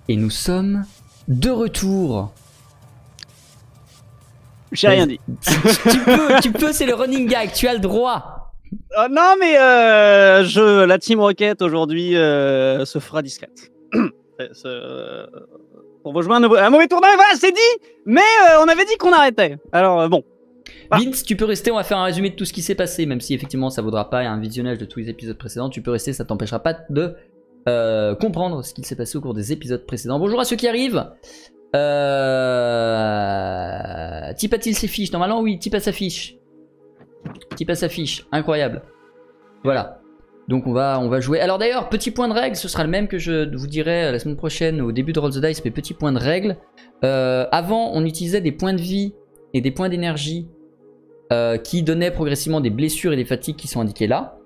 Et nous sommes de retour. J'ai rien dit. Tu peux, c'est le running gag, tu as le droit. Non, mais la Team Rocket aujourd'hui se fera discrète. Pour rejoindre un mauvais tournoi, voilà, c'est dit. Mais on avait dit qu'on arrêtait. Alors bon. Vince, tu peux rester, on va faire un résumé de tout ce qui s'est passé, même si effectivement ça vaudra pas un visionnage de tous les épisodes précédents. Tu peux rester, ça t'empêchera pas de comprendre ce qui s'est passé au cours des épisodes précédents. Bonjour à ceux qui arrivent. Type a-t-il ses fiches? Normalement oui, Type a sa fiche. Type a sa fiche, incroyable. Voilà. Donc on va jouer. Alors d'ailleurs, petit point de règle, ce sera le même que je vous dirai la semaine prochaine au début de Roll the Dice, mais petit point de règle. Avant, on utilisait des points de vie et des points d'énergie qui donnaient progressivement des blessures et des fatigues qui sont indiquées là.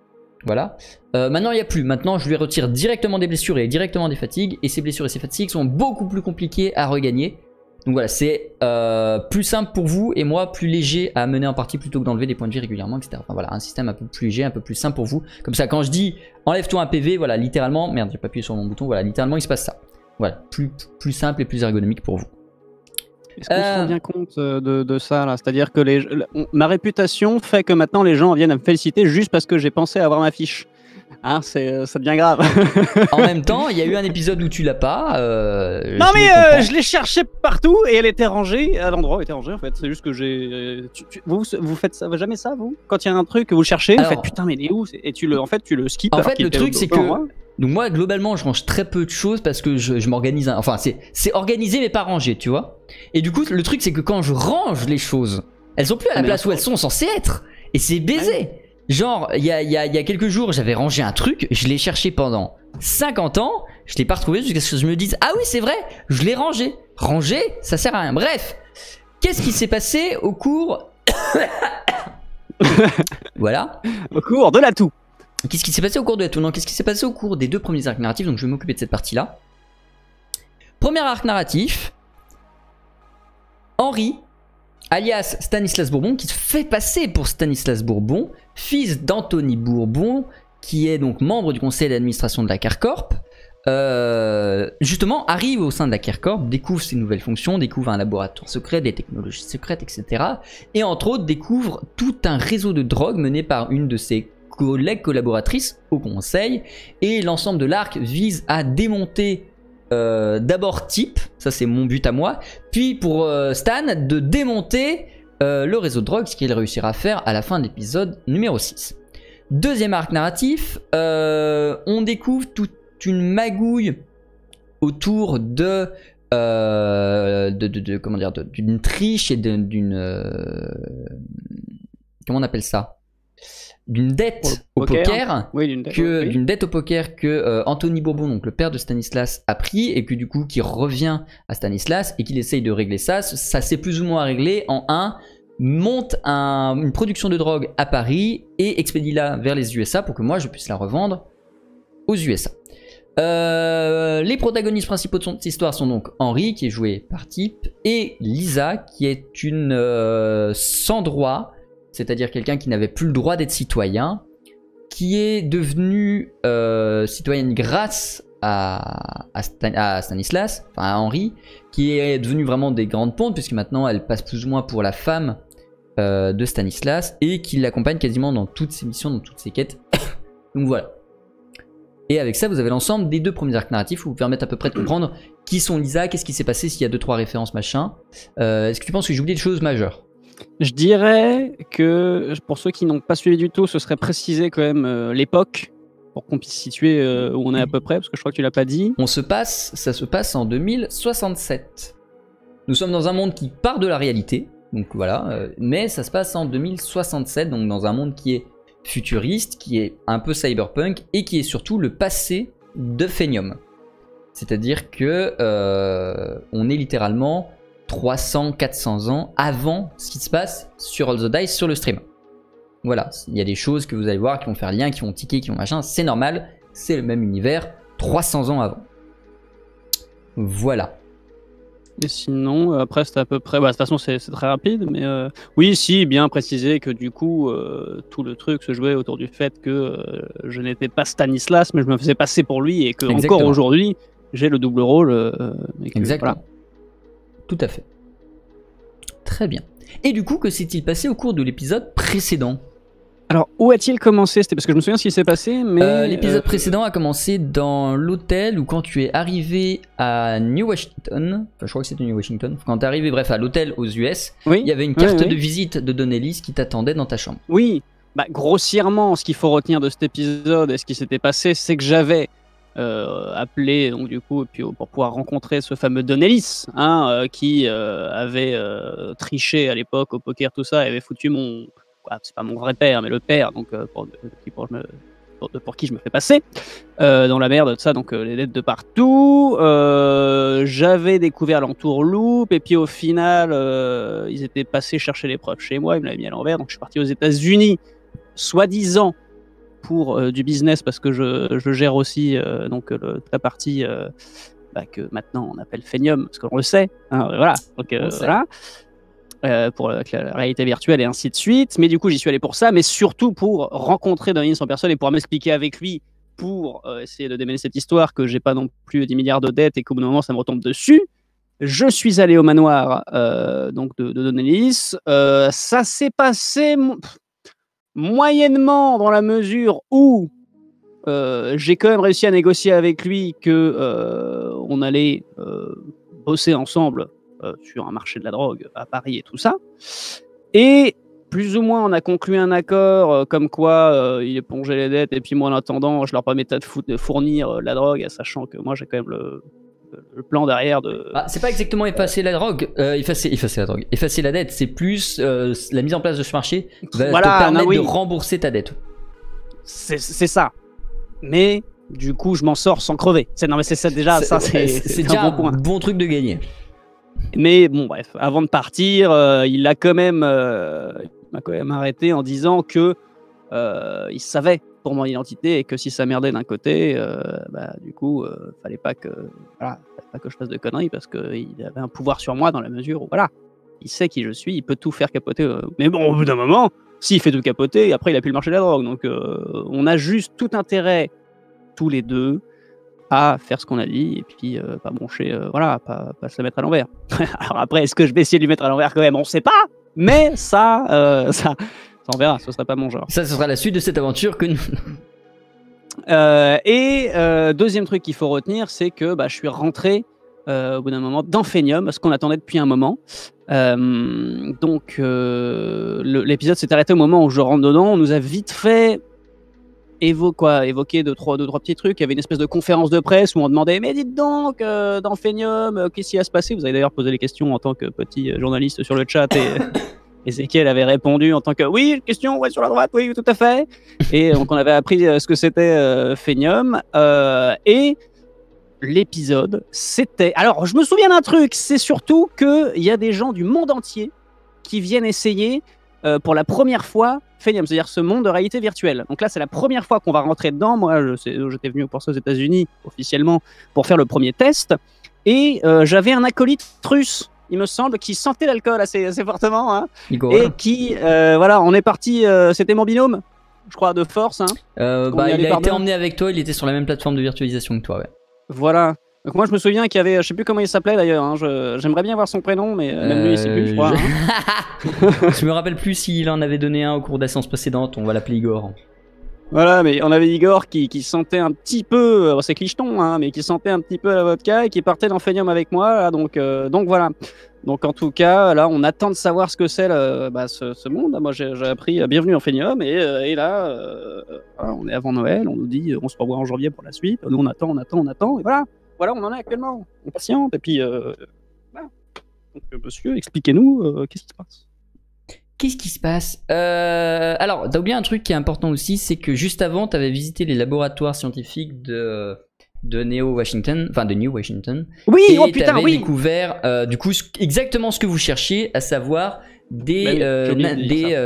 Voilà. Maintenant, il n'y a plus. Maintenant, je lui retire directement des blessures et directement des fatigues. Et ces blessures et ces fatigues sont beaucoup plus compliquées à regagner. Donc voilà, c'est plus simple pour vous et moi, plus léger à mener en partie plutôt que d'enlever des points de vie régulièrement, etc. Enfin voilà, un système un peu plus léger, un peu plus simple pour vous. Comme ça, quand je dis enlève-toi un PV, voilà, littéralement, merde, j'ai pas appuyé sur mon bouton, voilà, littéralement, il se passe ça. Voilà, plus simple et plus ergonomique pour vous. Est-ce qu'on se rend bien compte de ça là? C'est-à-dire que ma réputation fait que maintenant les gens viennent à me féliciter juste parce que j'ai pensé avoir ma fiche. Hein, ça devient grave. En même temps, il y a eu un épisode où tu l'as pas. Non mais je l'ai cherchée partout et elle était rangée à l'endroit où elle était rangée en fait. C'est juste que j'ai. Vous faites ça, jamais ça vous? Quand il y a un truc que vous cherchez, vous faites putain mais il est où? Et tu le skip. En fait, le truc c'est que. Donc moi globalement je range très peu de choses parce que je m'organise, enfin c'est organisé mais pas rangé, tu vois. Et du coup le truc c'est que quand je range les choses, elles sont plus à la place où elles sont censées être. Et c'est baisé. Ouais. Genre il y a quelques jours j'avais rangé un truc, je l'ai cherché pendant 50 ans, je l'ai pas retrouvé jusqu'à ce que je me dise ah oui c'est vrai, je l'ai rangé. Ranger ça sert à rien. Bref, qu'est-ce qui s'est passé au cours voilà. Au cours de la toux. Qu'est-ce qui s'est passé au cours de la tour? Non, qu'est-ce qui s'est passé au cours des deux premiers arcs narratifs? Donc je vais m'occuper de cette partie-là. Premier arc narratif, Henri, alias Stanislas Bourbon, qui se fait passer pour Stanislas Bourbon, fils d'Anthony Bourbon, qui est donc membre du conseil d'administration de la CARCorp, justement arrive au sein de la CARCorp, découvre ses nouvelles fonctions, découvre un laboratoire secret, des technologies secrètes, etc. Et entre autres découvre tout un réseau de drogue mené par une de ses collègues collaboratrices au conseil, et l'ensemble de l'arc vise à démonter d'abord Type, ça c'est mon but à moi, puis pour Stan de démonter le réseau de drogue, ce qu'il réussira à faire à la fin de l'épisode numéro 6. Deuxième arc narratif, on découvre toute une magouille autour de comment dire, d'une triche et d'une comment on appelle ça, d'une dette au poker, oui, d'une dette au poker que Anthony Bourbon, donc le père de Stanislas, a pris et que du coup qui revient à Stanislas et qu'il essaye de régler ça. Ça s'est plus ou moins réglé en monte une production de drogue à Paris et expédie-la vers les USA pour que moi je puisse la revendre aux USA. Les protagonistes principaux de cette histoire sont donc Henri, qui est joué par Type, et Lisa, qui est une sans droit, c'est-à-dire quelqu'un qui n'avait plus le droit d'être citoyen, qui est devenue citoyenne grâce à Stanislas, enfin à Henri, qui est devenue vraiment des grandes pontes, puisque maintenant elle passe plus ou moins pour la femme de Stanislas, et qui l'accompagne quasiment dans toutes ses missions, dans toutes ses quêtes. Donc voilà. Et avec ça, vous avez l'ensemble des deux premiers arcs narratifs, où vous permettent à peu près de comprendre qui sont Lisa, qu'est-ce qui s'est passé, s'il y a 2-3 références, machin. Est-ce que tu penses que j'ai oublié des choses majeures? Je dirais que, pour ceux qui n'ont pas suivi du tout, ce serait préciser quand même l'époque, pour qu'on puisse situer où on est à peu près, parce que je crois que tu l'as pas dit. Ça se passe en 2067. Nous sommes dans un monde qui part de la réalité, donc voilà, mais ça se passe en 2067, donc dans un monde qui est futuriste, qui est un peu cyberpunk, et qui est surtout le passé de Phenium. C'est-à-dire que on est littéralement 300-400 ans avant ce qui se passe sur All the Dice, sur le stream. Voilà, il y a des choses que vous allez voir qui vont faire lien, qui vont ticker, qui vont machin, c'est normal, c'est le même univers 300 ans avant. Voilà. Et sinon, après c'est à peu près, de toute façon c'est très rapide, mais oui, si, bien préciser que du coup, tout le truc se jouait autour du fait que je n'étais pas Stanislas, mais je me faisais passer pour lui, et que encore aujourd'hui, j'ai le double rôle. Exactement. Voilà. Tout à fait. Très bien. Et du coup, que s'est-il passé au cours de l'épisode précédent? Alors, où a-t-il commencé? C'était parce que je me souviens ce qui s'est passé, mais... L'épisode précédent a commencé dans l'hôtel où quand tu es arrivé à New Washington, enfin, je crois que c'était New Washington, quand tu es arrivé bref, à l'hôtel aux US, il y avait une carte de visite de Don Ellis qui t'attendait dans ta chambre. Oui, bah, grossièrement, ce qu'il faut retenir de cet épisode et ce qui s'était passé, c'est que j'avais appelé, donc du coup, puis, pour pouvoir rencontrer ce fameux Don Ellis, qui avait triché à l'époque au poker, tout ça, et avait foutu mon... c'est pas mon vrai père, mais le père, donc pour qui je me fais passer, dans la merde, ça, donc les dettes de partout. J'avais découvert l'entourloupe, et puis au final, ils étaient passés chercher les preuves chez moi, ils me l'avaient mis à l'envers, donc je suis parti aux États-Unis, soi-disant pour du business, parce que je gère aussi donc la partie que maintenant on appelle Phenium, parce qu'on le sait, voilà, donc voilà. Pour la réalité virtuelle et ainsi de suite, mais du coup j'y suis allé pour ça, mais surtout pour rencontrer Don Ellis en personne et pouvoir m'expliquer avec lui pour essayer de démêler cette histoire, que j'ai pas non plus 10 milliards de dettes et qu'au bout d'un moment ça me retombe dessus. Je suis allé au manoir donc de Don Ellis. Ça s'est passé moyennement, dans la mesure où j'ai quand même réussi à négocier avec lui que on allait bosser ensemble sur un marché de la drogue à Paris et tout ça. Et plus ou moins, on a conclu un accord comme quoi il épongeait les dettes, et puis moi, en attendant, je leur permettais de fournir la drogue, sachant que moi, j'ai quand même le plan derrière de... c'est pas exactement effacer la drogue, effacer la drogue, effacer la dette, c'est plus la mise en place de ce marché va te permettre de rembourser ta dette. C'est ça. Mais du coup, je m'en sors sans crever. Non, mais c'est ça déjà, c'est déjà un bon truc de gagner. Mais bon, bref, avant de partir, il m'a quand même arrêté en disant que il savait pour mon identité, et que si ça merdait d'un côté, du coup, fallait pas que je fasse de conneries, parce qu'il avait un pouvoir sur moi, dans la mesure où, voilà, il sait qui je suis, il peut tout faire capoter. Mais bon, au bout d'un moment, s'il fait tout capoter, après il a plus le marché de la drogue. Donc on a juste tout intérêt, tous les deux, à faire ce qu'on a dit, et puis pas broncher, pas se la mettre à l'envers. Alors après, est-ce que je vais essayer de lui mettre à l'envers quand même? On sait pas, mais ça on verra, ce serait pas mon genre. Ça, ce sera la suite de cette aventure que nous... Deuxième truc qu'il faut retenir, c'est que je suis rentré au bout d'un moment dans Phenium, ce qu'on attendait depuis un moment. Donc l'épisode s'est arrêté au moment où je rentre dedans. On nous a vite fait évoquer deux, trois petits trucs. Il y avait une espèce de conférence de presse où on demandait, mais dites donc, dans Phenium, qu'est-ce qui va se passer? Vous avez d'ailleurs posé les questions en tant que petit journaliste sur le chat, et Ezekiel avait répondu en tant que oui, question, ouais, sur la droite, oui, tout à fait. Et donc on avait appris ce que c'était Phenium. Et l'épisode, c'était... Alors, je me souviens d'un truc, c'est surtout qu'il y a des gens du monde entier qui viennent essayer pour la première fois Phenium, c'est-à-dire ce monde de réalité virtuelle. Donc là, c'est la première fois qu'on va rentrer dedans. Moi, j'étais venu pour ça aux États-Unis officiellement pour faire le premier test, et j'avais un acolyte russe, il me semble, qui sentait l'alcool assez fortement, hein, et qui, on est parti. C'était mon binôme, je crois, de force. Il a été emmené avec toi. Il était sur la même plateforme de virtualisation que toi, ouais. Voilà. Donc moi je me souviens qu'il y avait, je sais plus comment il s'appelait d'ailleurs, hein, j'aimerais bien voir son prénom, mais même lui il sait plus, je crois. Je me rappelle plus s'il en avait donné un au cours de la séance précédente, on va l'appeler Igor. Voilà, mais on avait Igor qui sentait un petit peu, c'est clicheton, hein, mais qui sentait un petit peu la vodka, et qui partait dans Phenium avec moi, là, donc voilà. Donc en tout cas, là on attend de savoir ce que c'est ce monde. Moi j'ai appris bienvenue en Phenium, et là on est avant Noël, on nous dit on se revoit en janvier pour la suite, nous on attend, et voilà. Voilà, on en est actuellement. On patiente, et puis voilà. Donc, monsieur, expliquez-nous qu'est-ce qui se passe. Qu'est-ce qui se passe Alors, t'as oublié un truc qui est important aussi, c'est que juste avant, t'avais visité les laboratoires scientifiques de New Washington. Oui, et oh putain, oui. T'avais découvert du coup exactement ce que vous cherchiez, à savoir des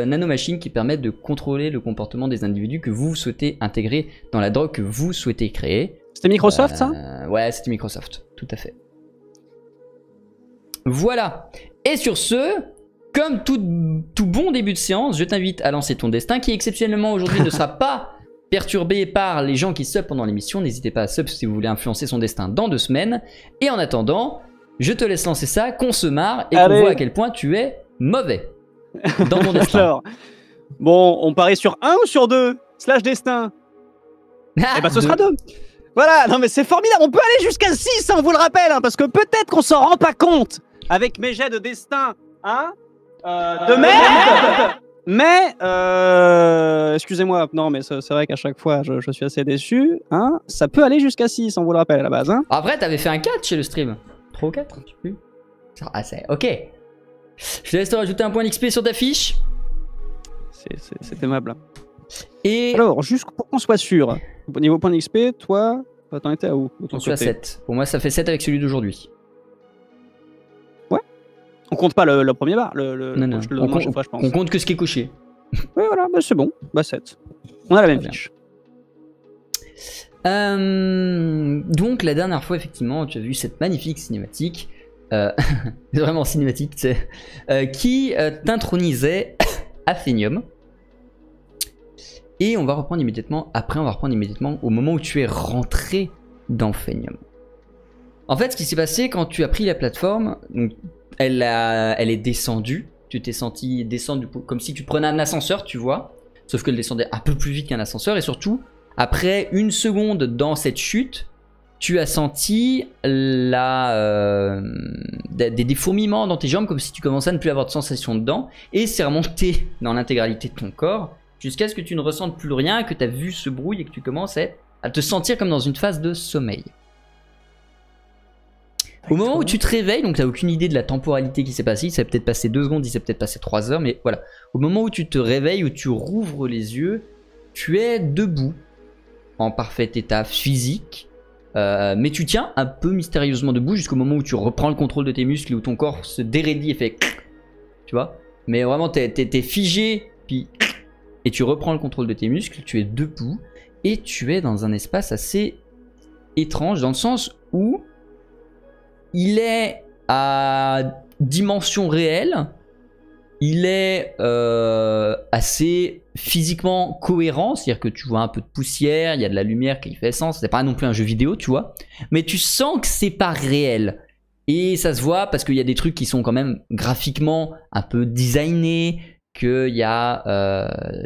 nanomachines qui permettent de contrôler le comportement des individus que vous souhaitez intégrer dans la drogue que vous souhaitez créer. C'était Microsoft, ça? Ouais, c'était Microsoft, tout à fait. Voilà. Et sur ce, comme tout bon début de séance, je t'invite à lancer ton destin, qui exceptionnellement aujourd'hui ne sera pas perturbé par les gens qui sub pendant l'émission. N'hésitez pas à sub si vous voulez influencer son destin dans 2 semaines. Et en attendant, je te laisse lancer ça, qu'on se marre et qu'on voit à quel point tu es mauvais dans ton destin. Alors, bon, on parie sur 1 ou sur 2 / destin? Eh ben ce sera 2. Voilà, non mais c'est formidable, on peut aller jusqu'à 6, on vous le rappelle, hein, parce que peut-être qu'on s'en rend pas compte avec mes jets de destin, hein, de merde. Mais, excusez-moi, non mais c'est vrai qu'à chaque fois je suis assez déçu, hein, ça peut aller jusqu'à 6, on vous le rappelle à la base. Hein. Après, t'avais fait un 4 chez le stream. 3 ou 4, je sais plus. Ah, c'est ok. Je te laisse te rajouter un point d'XP sur ta fiche. C'est aimable. Et alors, juste pour qu'on soit sûr, au niveau point d'XP, toi, t'en étais à où? on suis à 7. Pour moi, ça fait 7 avec celui d'aujourd'hui. Ouais. On compte pas le premier bar. Non. On compte que ce qui est coché. Oui, voilà, bah, c'est bon. Bah 7. On a la même fiche. Donc, la dernière fois, effectivement, tu as vu cette magnifique cinématique. Vraiment cinématique, tu sais. Qui t'intronisait Aphenium. Et on va reprendre immédiatement, après on va reprendre immédiatement au moment où tu es rentré dans Phenium. En fait, ce qui s'est passé quand tu as pris la plateforme, donc, elle est descendue. Tu t'es senti descendre comme si tu prenais un ascenseur, tu vois. Sauf qu'elle descendait un peu plus vite qu'un ascenseur. Et surtout, après 1 seconde dans cette chute, tu as senti des fourmillements dans tes jambes, comme si tu commençais à ne plus avoir de sensation dedans. Et c'est remonté dans l'intégralité de ton corps, jusqu'à ce que tu ne ressentes plus rien, que ta vue se brouille et que tu commences à te sentir comme dans une phase de sommeil. Au moment où tu te réveilles, donc tu n'as aucune idée de la temporalité qui s'est passée, il s'est peut-être passé 2 secondes, il s'est peut-être passé 3 heures, mais voilà. Au moment où tu te réveilles, où tu rouvres les yeux, tu es debout, en parfait état physique, mais tu tiens un peu mystérieusement debout jusqu'au moment où tu reprends le contrôle de tes muscles et où ton corps se déraidit et fait... Tu vois? Mais vraiment, t'es figé, puis... Et tu reprends le contrôle de tes muscles, tu es debout, et tu es dans un espace assez étrange, dans le sens où il est à dimension réelle, il est assez physiquement cohérent, c'est-à-dire que tu vois un peu de poussière, il y a de la lumière qui fait sens, c'est pas non plus un jeu vidéo, tu vois, mais tu sens que c'est pas réel. Et ça se voit parce qu'il y a des trucs qui sont quand même graphiquement un peu designés, qu'il y a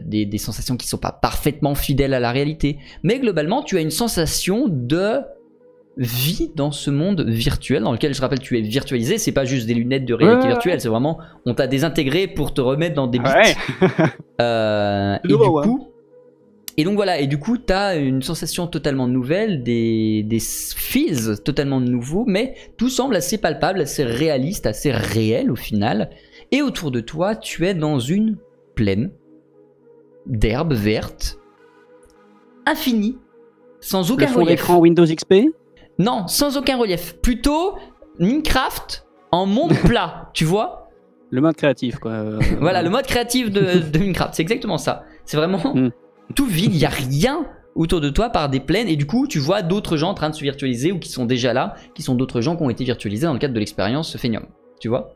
des sensations qui sont pas parfaitement fidèles à la réalité. Mais globalement, tu as une sensation de vie dans ce monde virtuel dans lequel, je rappelle, tu es virtualisé. C'est pas juste des lunettes de réalité virtuelle, c'est vraiment, on t'a désintégré pour te remettre dans des bits. Et donc voilà, et du coup, tu as une sensation totalement nouvelle, des feels totalement nouveaux, mais tout semble assez palpable, assez réaliste, assez réel au final. Et autour de toi, tu es dans une plaine d'herbe verte, infinie, sans aucun relief. Le fond d'écran Windows XP? Non, sans aucun relief. Plutôt Minecraft en monde plat, tu vois? Le mode créatif, quoi. Voilà, le mode créatif de Minecraft, c'est exactement ça. C'est vraiment tout vide, il n'y a rien autour de toi par des plaines. Et du coup, tu vois d'autres gens en train de se virtualiser ou qui sont déjà là, qui sont d'autres gens qui ont été virtualisés dans le cadre de l'expérience Phenium, tu vois?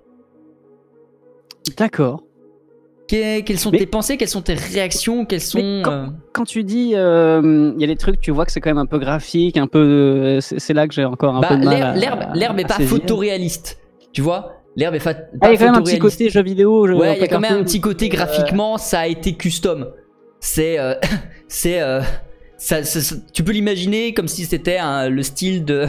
D'accord. Quelles sont tes pensées? Quelles sont tes réactions? Quelles sont quand tu dis il y a des trucs, tu vois que c'est quand même un peu graphique, un peu c'est là que j'ai encore un peu de mal. L'herbe est pas photoréaliste, tu vois? L'herbe est pas il y a quand même un petit côté jeu vidéo. Ouais, il y a quand même un petit côté graphiquement, ça a été custom. Tu peux l'imaginer comme si c'était le style de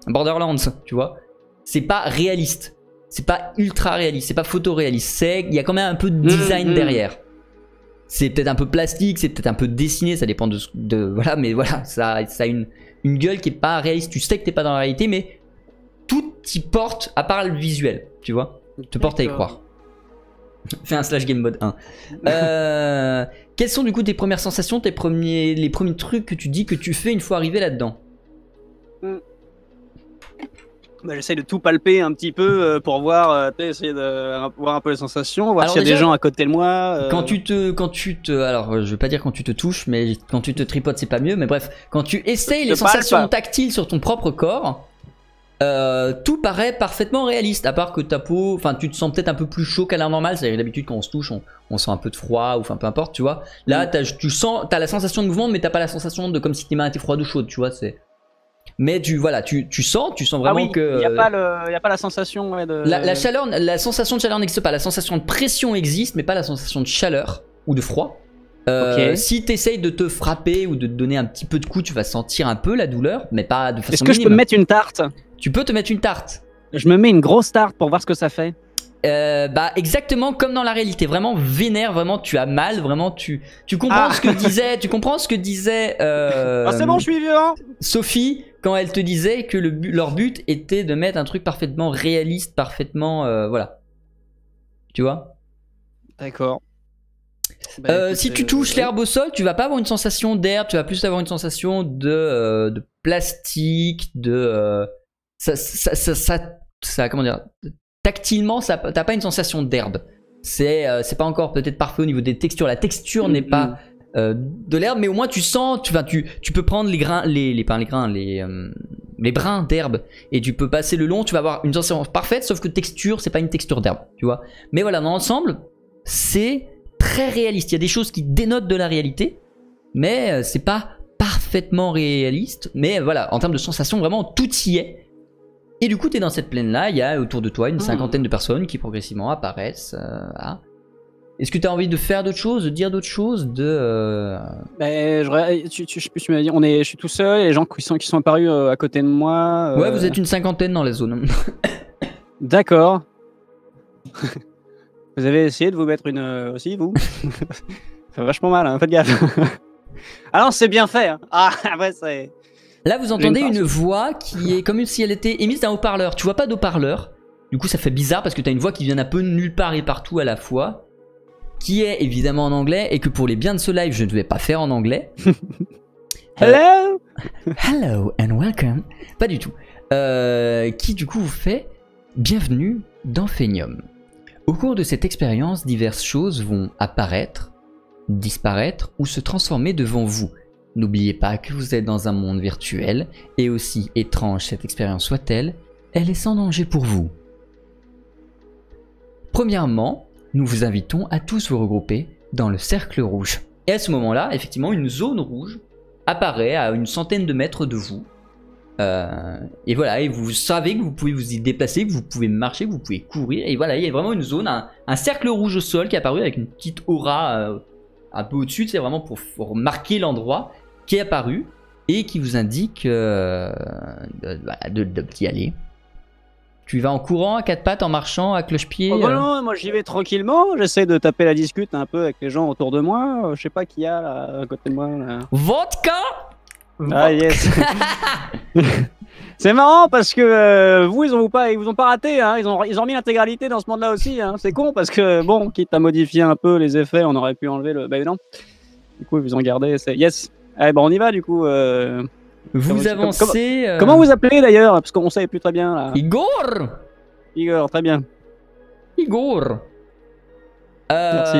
Borderlands, tu vois? C'est pas réaliste. C'est pas ultra réaliste, c'est pas photoréaliste, il y a quand même un peu de design derrière. C'est peut-être un peu plastique, c'est peut-être un peu dessiné, ça dépend voilà, mais voilà, ça a une gueule qui est pas réaliste. Tu sais que t'es pas dans la réalité, mais tout y porte, à part le visuel, tu vois, te porte à y croire. Fais un / game mode 1. Quelles sont du coup tes premières sensations, les premiers trucs que tu dis que tu fais une fois arrivé là-dedans? J'essaie de tout palper un petit peu pour voir, essayer de voir un peu les sensations, voir s'il y a des gens à côté de moi. Alors je vais pas dire quand tu te touches, mais quand tu te tripotes c'est pas mieux, mais bref, quand tu essayes les sensations tactiles sur ton propre corps, tout paraît parfaitement réaliste, à part que ta peau, enfin tu te sens peut-être un peu plus chaud qu'à l'heure normale, c'est-à-dire d'habitude quand on se touche, on sent un peu de froid, ou enfin peu importe, tu vois. Là, t'as la sensation de mouvement, mais t'as pas la sensation de comme si tes mains étaient froides ou chaudes, tu vois. Mais tu sens vraiment que. Il n'y a pas la sensation de. La chaleur, la sensation de chaleur n'existe pas, la sensation de pression existe, mais pas la sensation de chaleur ou de froid. Si tu essayes de te frapper ou de te donner un petit peu de coup, tu vas sentir un peu la douleur, mais pas de façon Est-ce que minime. je peux me mettre une tarte? Tu peux te mettre une tarte. Je me mets une grosse tarte pour voir ce que ça fait. Bah exactement comme dans la réalité, vraiment vénère, vraiment tu as mal, vraiment tu comprends ce que disait c'est bon, je suis vieux, hein. Sophie quand elle te disait que leur but était de mettre un truc parfaitement réaliste, parfaitement voilà. Tu vois? D'accord. Si tu touches l'herbe au sol, tu vas pas avoir une sensation d'herbe, tu vas plus avoir une sensation de plastique, ça comment dire, tactilement, t'as pas une sensation d'herbe. C'est pas encore peut-être parfait au niveau des textures. La texture n'est pas de l'herbe, mais au moins tu sens, tu peux prendre les grains, les brins d'herbe et tu peux passer le long. Tu vas avoir une sensation parfaite, sauf que texture, c'est pas une texture d'herbe, tu vois. Mais voilà, dans l'ensemble, c'est très réaliste. Il y a des choses qui dénotent de la réalité, mais c'est pas parfaitement réaliste. Mais voilà, en termes de sensation, vraiment tout y est. Et du coup, tu es dans cette plaine-là, il y a autour de toi une cinquantaine de personnes qui progressivement apparaissent. Voilà. Est-ce que tu as envie de faire d'autres choses, de dire d'autres choses, tu m'as dit, je suis tout seul, et les gens qui sont apparus à côté de moi. Ouais, vous êtes une cinquantaine dans la zone. D'accord. Vous avez essayé de vous mettre une aussi, vous? Ça fait vachement mal, hein, faites gaffe. Ah non, c'est bien fait. Hein. Ah, ouais, c'est... Là, vous entendez une voix qui est comme si elle était émise d'un haut-parleur. Tu vois pas d'haut-parleur. Du coup, ça fait bizarre parce que tu as une voix qui vient un peu nulle part et partout à la fois. Qui est évidemment en anglais et que pour les biens de ce live, je ne vais pas faire en anglais. Hello! Hello and welcome. Pas du tout. Qui du coup vous fait bienvenue dans Phenium. Au cours de cette expérience, diverses choses vont apparaître, disparaître ou se transformer devant vous. N'oubliez pas que vous êtes dans un monde virtuel, et aussi étrange cette expérience soit-elle, elle est sans danger pour vous. Premièrement, nous vous invitons à tous vous regrouper dans le cercle rouge. Et à ce moment-là, effectivement, une zone rouge apparaît à une centaine de mètres de vous. Et voilà, et vous savez que vous pouvez vous y déplacer, que vous pouvez marcher, que vous pouvez courir. Et voilà, il y a vraiment une zone, un cercle rouge au sol qui est apparu avec une petite aura un peu au-dessus. C'est vraiment pour marquer l'endroit qui est apparu et qui vous indique d'y aller. Tu vas en courant, à quatre pattes, en marchant, à cloche-pied? Oh bah non, moi j'y vais tranquillement. J'essaie de taper la discute un peu avec les gens autour de moi. Je sais pas qui y a là, à côté de moi. Là. Vodka! Ah yes. C'est marrant parce que vous, ils vous ont pas raté. Hein. Ils ont remis l'intégralité dans ce monde-là aussi. Hein. C'est con parce que bon, quitte à modifier un peu les effets, on aurait pu enlever le. Bah non. Du coup, ils vous ont gardé. Yes. Allez, bon, on y va du coup. Vous avancez. Comment vous appelez d'ailleurs? Parce qu'on savait plus très bien là. Igor. Igor, très bien. Igor. Merci,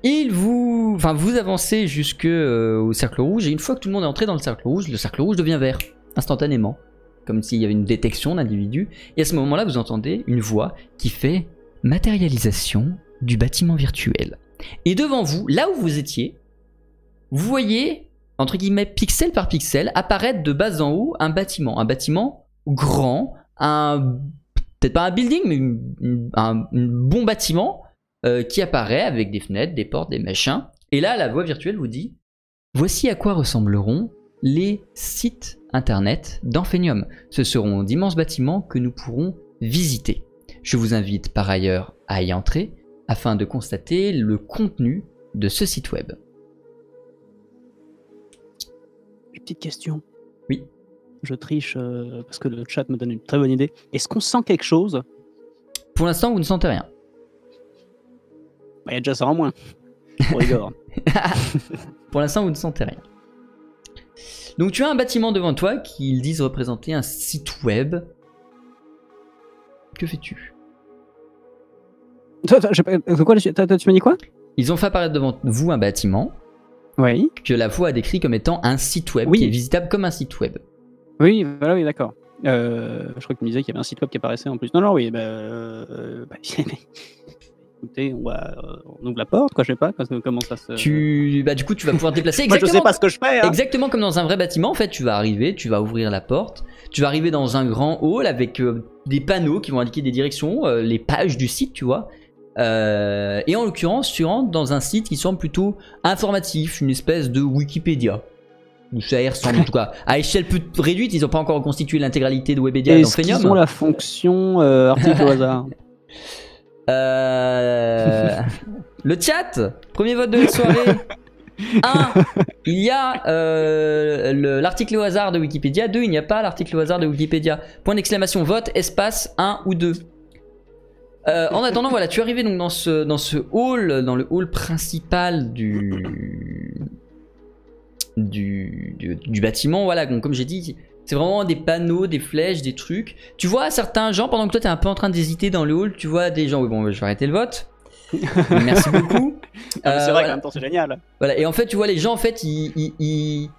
Igor. Vous avancez jusque au cercle rouge et une fois que tout le monde est entré dans le cercle rouge devient vert instantanément, comme s'il y avait une détection d'individu. Et à ce moment-là, vous entendez une voix qui fait matérialisation du bâtiment virtuel. Et devant vous, là où vous étiez, vous voyez, entre guillemets, pixel par pixel, apparaître de bas en haut un bâtiment grand, peut-être pas un building, mais un bon bâtiment qui apparaît avec des fenêtres, des portes, des machins. Et là, la voix virtuelle vous dit: voici à quoi ressembleront les sites internet d'Anphenium. Ce seront d'immenses bâtiments que nous pourrons visiter. Je vous invite par ailleurs à y entrer afin de constater le contenu de ce site web. Petite question. Oui. Je triche parce que le chat me donne une très bonne idée. Est-ce qu'on sent quelque chose? Pour l'instant, vous ne sentez rien. Il y a déjà ça en moins. Pour Igor. Pour l'instant, vous ne sentez rien. Donc tu as un bâtiment devant toi qu'ils disent représenter un site web. Que fais-tu? Tu m'as dit quoi? Ils ont fait apparaître devant vous un bâtiment. Oui. Que la voix a décrit comme étant un site web qui est visitable comme un site web. Oui, voilà, oui, d'accord. Je crois que tu me disais qu'il y avait un site web qui apparaissait en plus. Non, oui, écoutez, on ouvre la porte, quoi, je sais pas, comment ça se... Du coup, tu vas pouvoir te déplacer Moi, exactement. je sais pas ce que je fais, hein. Exactement comme dans un vrai bâtiment, en fait, tu vas arriver, tu vas ouvrir la porte, tu vas arriver dans un grand hall avec des panneaux qui vont indiquer des directions, les pages du site, tu vois. Et en l'occurrence, tu rentres dans un site qui semble plutôt informatif, une espèce de Wikipédia. Ça y ressemble en tout cas. À échelle plus réduite, ils n'ont pas encore reconstitué l'intégralité de Webedia dans Phenium. Ils ont la fonction article au hasard. Le chat, premier vote de la soirée. 1. Il y a l'article au hasard de Wikipédia. 2. Il n'y a pas l'article au hasard de Wikipédia. Point d'exclamation, vote, espace, 1 ou 2. En attendant, voilà, tu es arrivé donc dans ce hall, dans le hall principal du bâtiment. Voilà, donc comme j'ai dit, c'est vraiment des panneaux, des flèches, des trucs. Tu vois certains gens, pendant que toi t'es un peu en train d'hésiter dans le hall, tu vois des gens. Oui, bon, je vais arrêter le vote. Merci beaucoup. C'est vrai voilà. qu'en même temps c'est génial. Voilà, et en fait, tu vois les gens, en fait, ils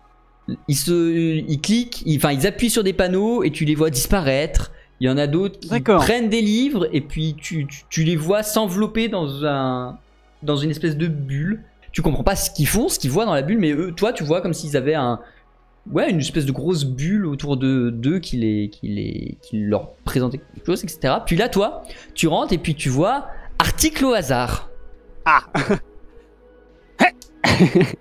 cliquent, ils appuient sur des panneaux et tu les vois disparaître. Il y en a d'autres qui prennent des livres et puis tu les vois s'envelopper dans une espèce de bulle. Tu comprends pas ce qu'ils font, ce qu'ils voient dans la bulle, mais eux, toi, tu vois comme s'ils avaient une espèce de grosse bulle autour d'eux qui leur présentait quelque chose, etc. Puis là, toi, tu rentres et puis tu vois article au hasard. Ah.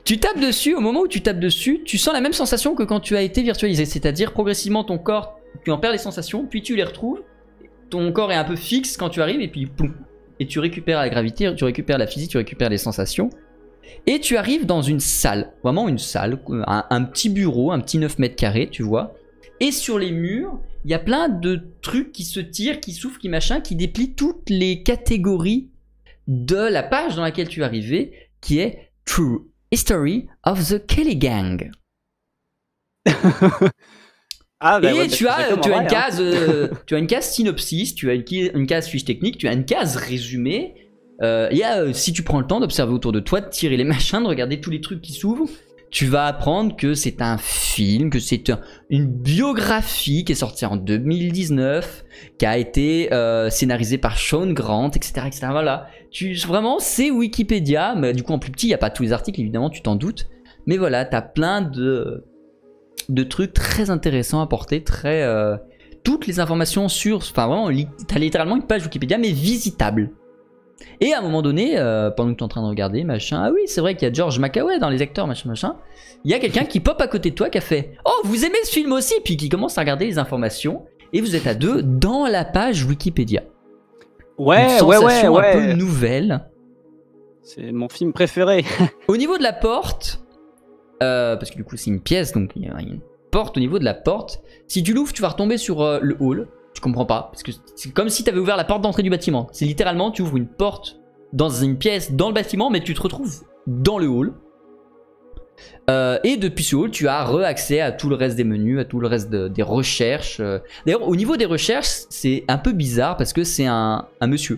Tu tapes dessus, au moment où tu tapes dessus, tu sens la même sensation que quand tu as été virtualisé, c'est-à-dire progressivement ton corps, tu en perds les sensations, puis tu les retrouves, ton corps est un peu fixe quand tu arrives, et puis poum, et tu récupères la gravité, tu récupères la physique, tu récupères les sensations, et tu arrives dans une salle, vraiment une salle, un petit bureau, un petit 9 mètres carrés, tu vois, et sur les murs, il y a plein de trucs qui se tirent, qui s'ouvrent, qui machin, qui déplient toutes les catégories de la page dans laquelle tu es arrivé, qui est True History of the Kelly Gang. Et tu as une case, tu as une case synopsis, tu as une case fiche technique, tu as une case résumé. Si tu prends le temps d'observer autour de toi, de tirer les machins, de regarder tous les trucs qui s'ouvrent, tu vas apprendre que c'est un film, que c'est une biographie qui est sortie en 2019, qui a été scénarisée par Sean Grant, etc., etc. Voilà. Vraiment, c'est Wikipédia, mais du coup en plus petit, il n'y a pas tous les articles, évidemment, tu t'en doutes. Mais voilà, tu as plein de trucs très intéressants à porter, toutes les informations enfin vraiment, tu as littéralement une page Wikipédia, mais visitable. Et à un moment donné, pendant que tu es en train de regarder, machin, ah oui, c'est vrai qu'il y a George McAway dans les acteurs, machin, il y a quelqu'un qui pop à côté de toi qui a fait « Oh, vous aimez ce film aussi ?» Puis qui commence à regarder les informations, et vous êtes à deux dans la page Wikipédia. Ouais. Un peu nouvelle. C'est mon film préféré. Au niveau de la porte, parce que du coup c'est une pièce, donc il y a une porte au niveau de la porte. Si tu l'ouvres, tu vas retomber sur le hall. Tu comprends pas, parce que c'est comme si tu avais ouvert la porte d'entrée du bâtiment. C'est littéralement, tu ouvres une porte dans une pièce dans le bâtiment, mais tu te retrouves dans le hall. Et depuis ce hall, tu as accès à tout le reste des menus, à tout le reste des recherches. D'ailleurs, au niveau des recherches, c'est un peu bizarre parce que c'est un monsieur.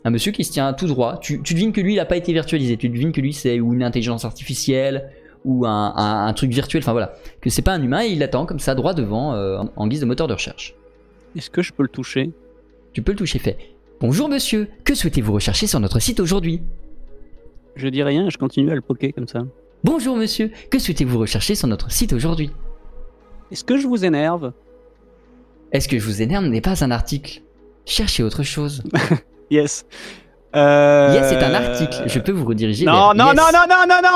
Un monsieur qui se tient tout droit. Tu devines que lui, il n'a pas été virtualisé. Tu devines que lui, c'est une intelligence artificielle ou un truc virtuel. Enfin voilà. Que c'est pas un humain et il attend comme ça, droit devant, en guise de moteur de recherche. Est-ce que je peux le toucher? Tu peux le toucher, fait. Bonjour monsieur, que souhaitez-vous rechercher sur notre site aujourd'hui? Je dis rien, je continue à le poker comme ça. Bonjour monsieur, que souhaitez-vous rechercher sur notre site aujourd'hui? Est-ce que je vous énerve? Est-ce que je vous énerve n'est pas un article. Cherchez autre chose. Yes. Yes, c'est un article. Je peux vous rediriger vers non, Yes. Non,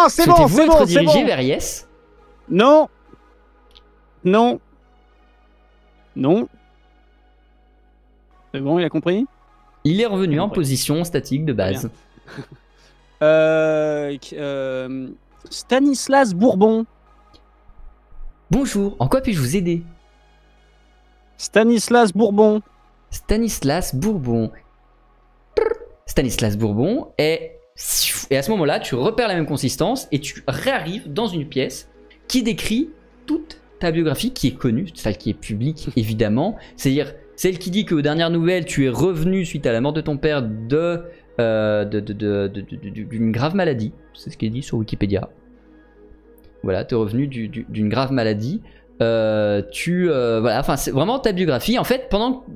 c'est bon, Souhaitez-vous c'est être bon, redirigé vers Yes? Non. C'est bon, il a compris? Il est revenu en position statique de base. Stanislas Bourbon. Bonjour, en quoi puis-je vous aider? Stanislas Bourbon. Stanislas Bourbon. Stanislas Bourbon est... Et à ce moment-là, tu repères la même consistance et tu réarrives dans une pièce qui décrit toute ta biographie qui est connue, celle qui est publique évidemment. C'est-à-dire celle qui dit qu'aux dernières nouvelles, tu es revenu suite à la mort de ton père d'une grave maladie. C'est ce qui est dit sur Wikipédia. Voilà, tu es revenu d'une grave maladie. Voilà, enfin c'est vraiment ta biographie. En fait,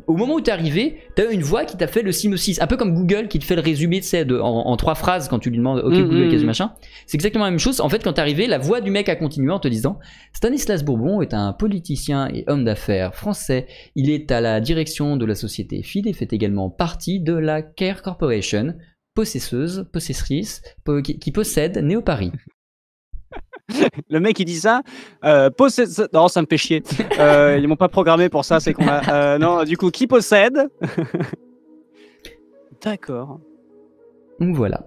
au moment où t'es arrivé, t'as eu une voix qui t'a fait le synopsis, un peu comme Google qui te fait le résumé, tu sais, en 3 phrases quand tu lui demandes OK Google, qu'est-ce que machin. C'est exactement la même chose. En fait, quand t'es arrivé, la voix du mec a continué en te disant Stanislas Bourbon est un politicien et homme d'affaires français. Il est à la direction de la société Fid et fait également partie de la Care Corporation, possessrice, qui possède Néo Paris. Le mec il dit ça, non ça me fait chier, ils m'ont pas programmé pour ça, c'est qu'on a, non du coup qui possède. D'accord. Donc voilà.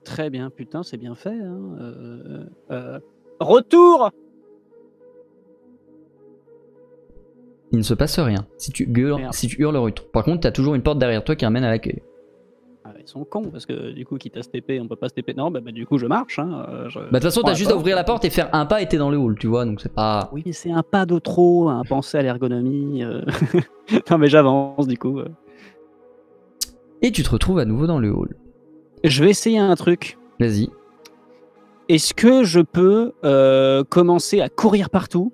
Très bien, putain c'est bien fait. Hein. Retour. Il ne se passe rien si tu hurles retour. Par contre t'as toujours une porte derrière toi qui ramène à l'accueil. Ah, ils sont cons parce que du coup, quitte à se TP, on peut pas se TP. Non, bah du coup, je marche. Hein, de toute façon, t'as juste à ouvrir la porte et faire un pas et t'es dans le hall, tu vois, donc c'est pas. Oui, mais c'est un pas de trop, hein, penser à l'ergonomie. Non, mais j'avance du coup. Et tu te retrouves à nouveau dans le hall. Je vais essayer un truc. Vas-y. Est-ce que je peux commencer à courir partout,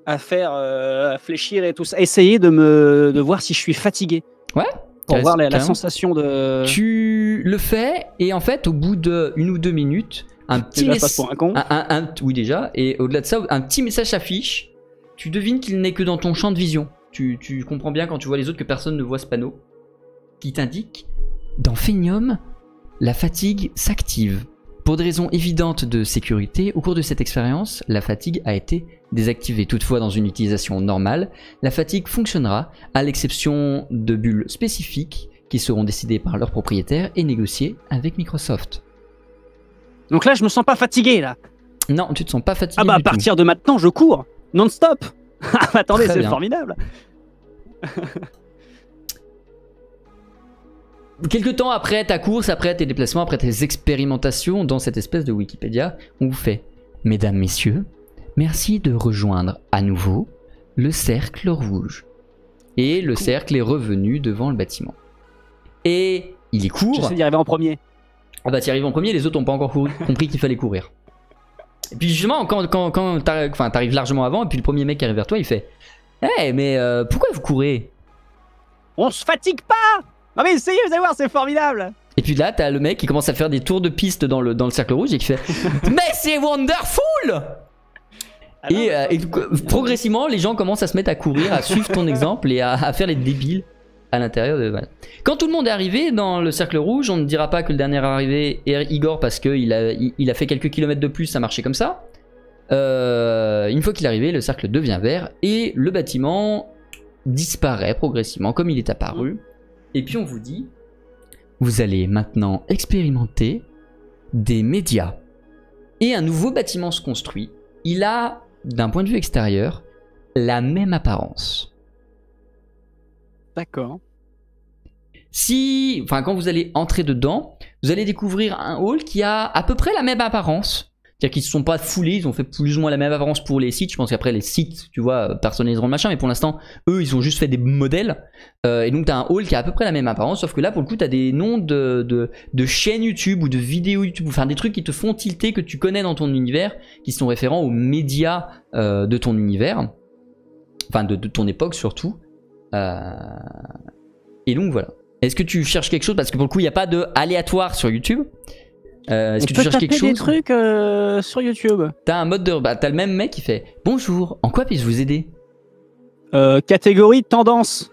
à faire à fléchir et tout ça, essayer de voir si je suis fatigué. Ouais. Pour voir la sensation de... Tu le fais, et en fait, au bout de 1 ou 2 minutes, un petit message... pour un con. Oui, déjà. Et au-delà de ça, un petit message s'affiche. Tu devines qu'il n'est que dans ton champ de vision. Tu comprends bien quand tu vois les autres que personne ne voit ce panneau. Qui t'indique, dans Phenium, la fatigue s'active. Pour des raisons évidentes de sécurité, au cours de cette expérience, la fatigue a été désactivée. Toutefois, dans une utilisation normale, la fatigue fonctionnera, à l'exception de bulles spécifiques qui seront décidées par leurs propriétaires et négociées avec Microsoft. Donc là, je me sens pas fatigué, là. Non, tu te sens pas fatigué. Ah bah à partir de maintenant, je cours, non-stop. Attendez, c'est formidable. Quelque temps après ta course, après tes déplacements, après tes expérimentations dans cette espèce de Wikipédia, on vous fait « Mesdames, Messieurs, merci de rejoindre à nouveau le cercle rouge. » Et le cercle est revenu devant le bâtiment. Et il est court. J'essaie d'y arriver en premier. Ah bah t'y arrives en premier, les autres n'ont pas encore compris qu'il fallait courir. Et puis justement, quand t'arrives largement avant, et puis le premier mec qui arrive vers toi, il fait « Hey, mais pourquoi vous courez ?» On se fatigue pas. Non mais essayez, vous allez voir, c'est formidable. Et puis là, t'as le mec qui commence à faire des tours de piste dans le cercle rouge et qui fait « Mais c'est wonderful !» Et progressivement, les gens commencent à se mettre à courir, à suivre ton exemple et à faire les débiles à l'intérieur de... Voilà. Quand tout le monde est arrivé dans le cercle rouge, on ne dira pas que le dernier arrivé est Igor parce qu'il a fait quelques kilomètres de plus, ça marchait comme ça. Une fois qu'il est arrivé, le cercle devient vert et le bâtiment disparaît progressivement comme il est apparu. Et puis on vous dit, vous allez maintenant expérimenter des médias. Et un nouveau bâtiment se construit. Il a, d'un point de vue extérieur, la même apparence. D'accord. Quand vous allez entrer dedans, vous allez découvrir un hall qui a à peu près la même apparence. C'est-à-dire qu'ils ne se sont pas foulés, ils ont fait plus ou moins la même apparence pour les sites. Je pense qu'après les sites, tu vois, personnaliseront le machin, mais pour l'instant, eux, ils ont juste fait des modèles. Et donc, tu as un hall qui a à peu près la même apparence, sauf que là, pour le coup, tu as des noms de chaînes YouTube ou de vidéos YouTube, enfin des trucs qui te font tilter que tu connais dans ton univers, qui sont référents aux médias de ton univers, enfin de ton époque surtout. Et donc, voilà. Est-ce que tu cherches quelque chose? Parce que pour le coup, il n'y a pas de aléatoire sur YouTube. Est-ce que tu cherches quelque chose? Des trucs sur YouTube. T'as un mode de... t'as le même mec qui fait « Bonjour, en quoi puis-je vous aider ?» Catégorie tendance.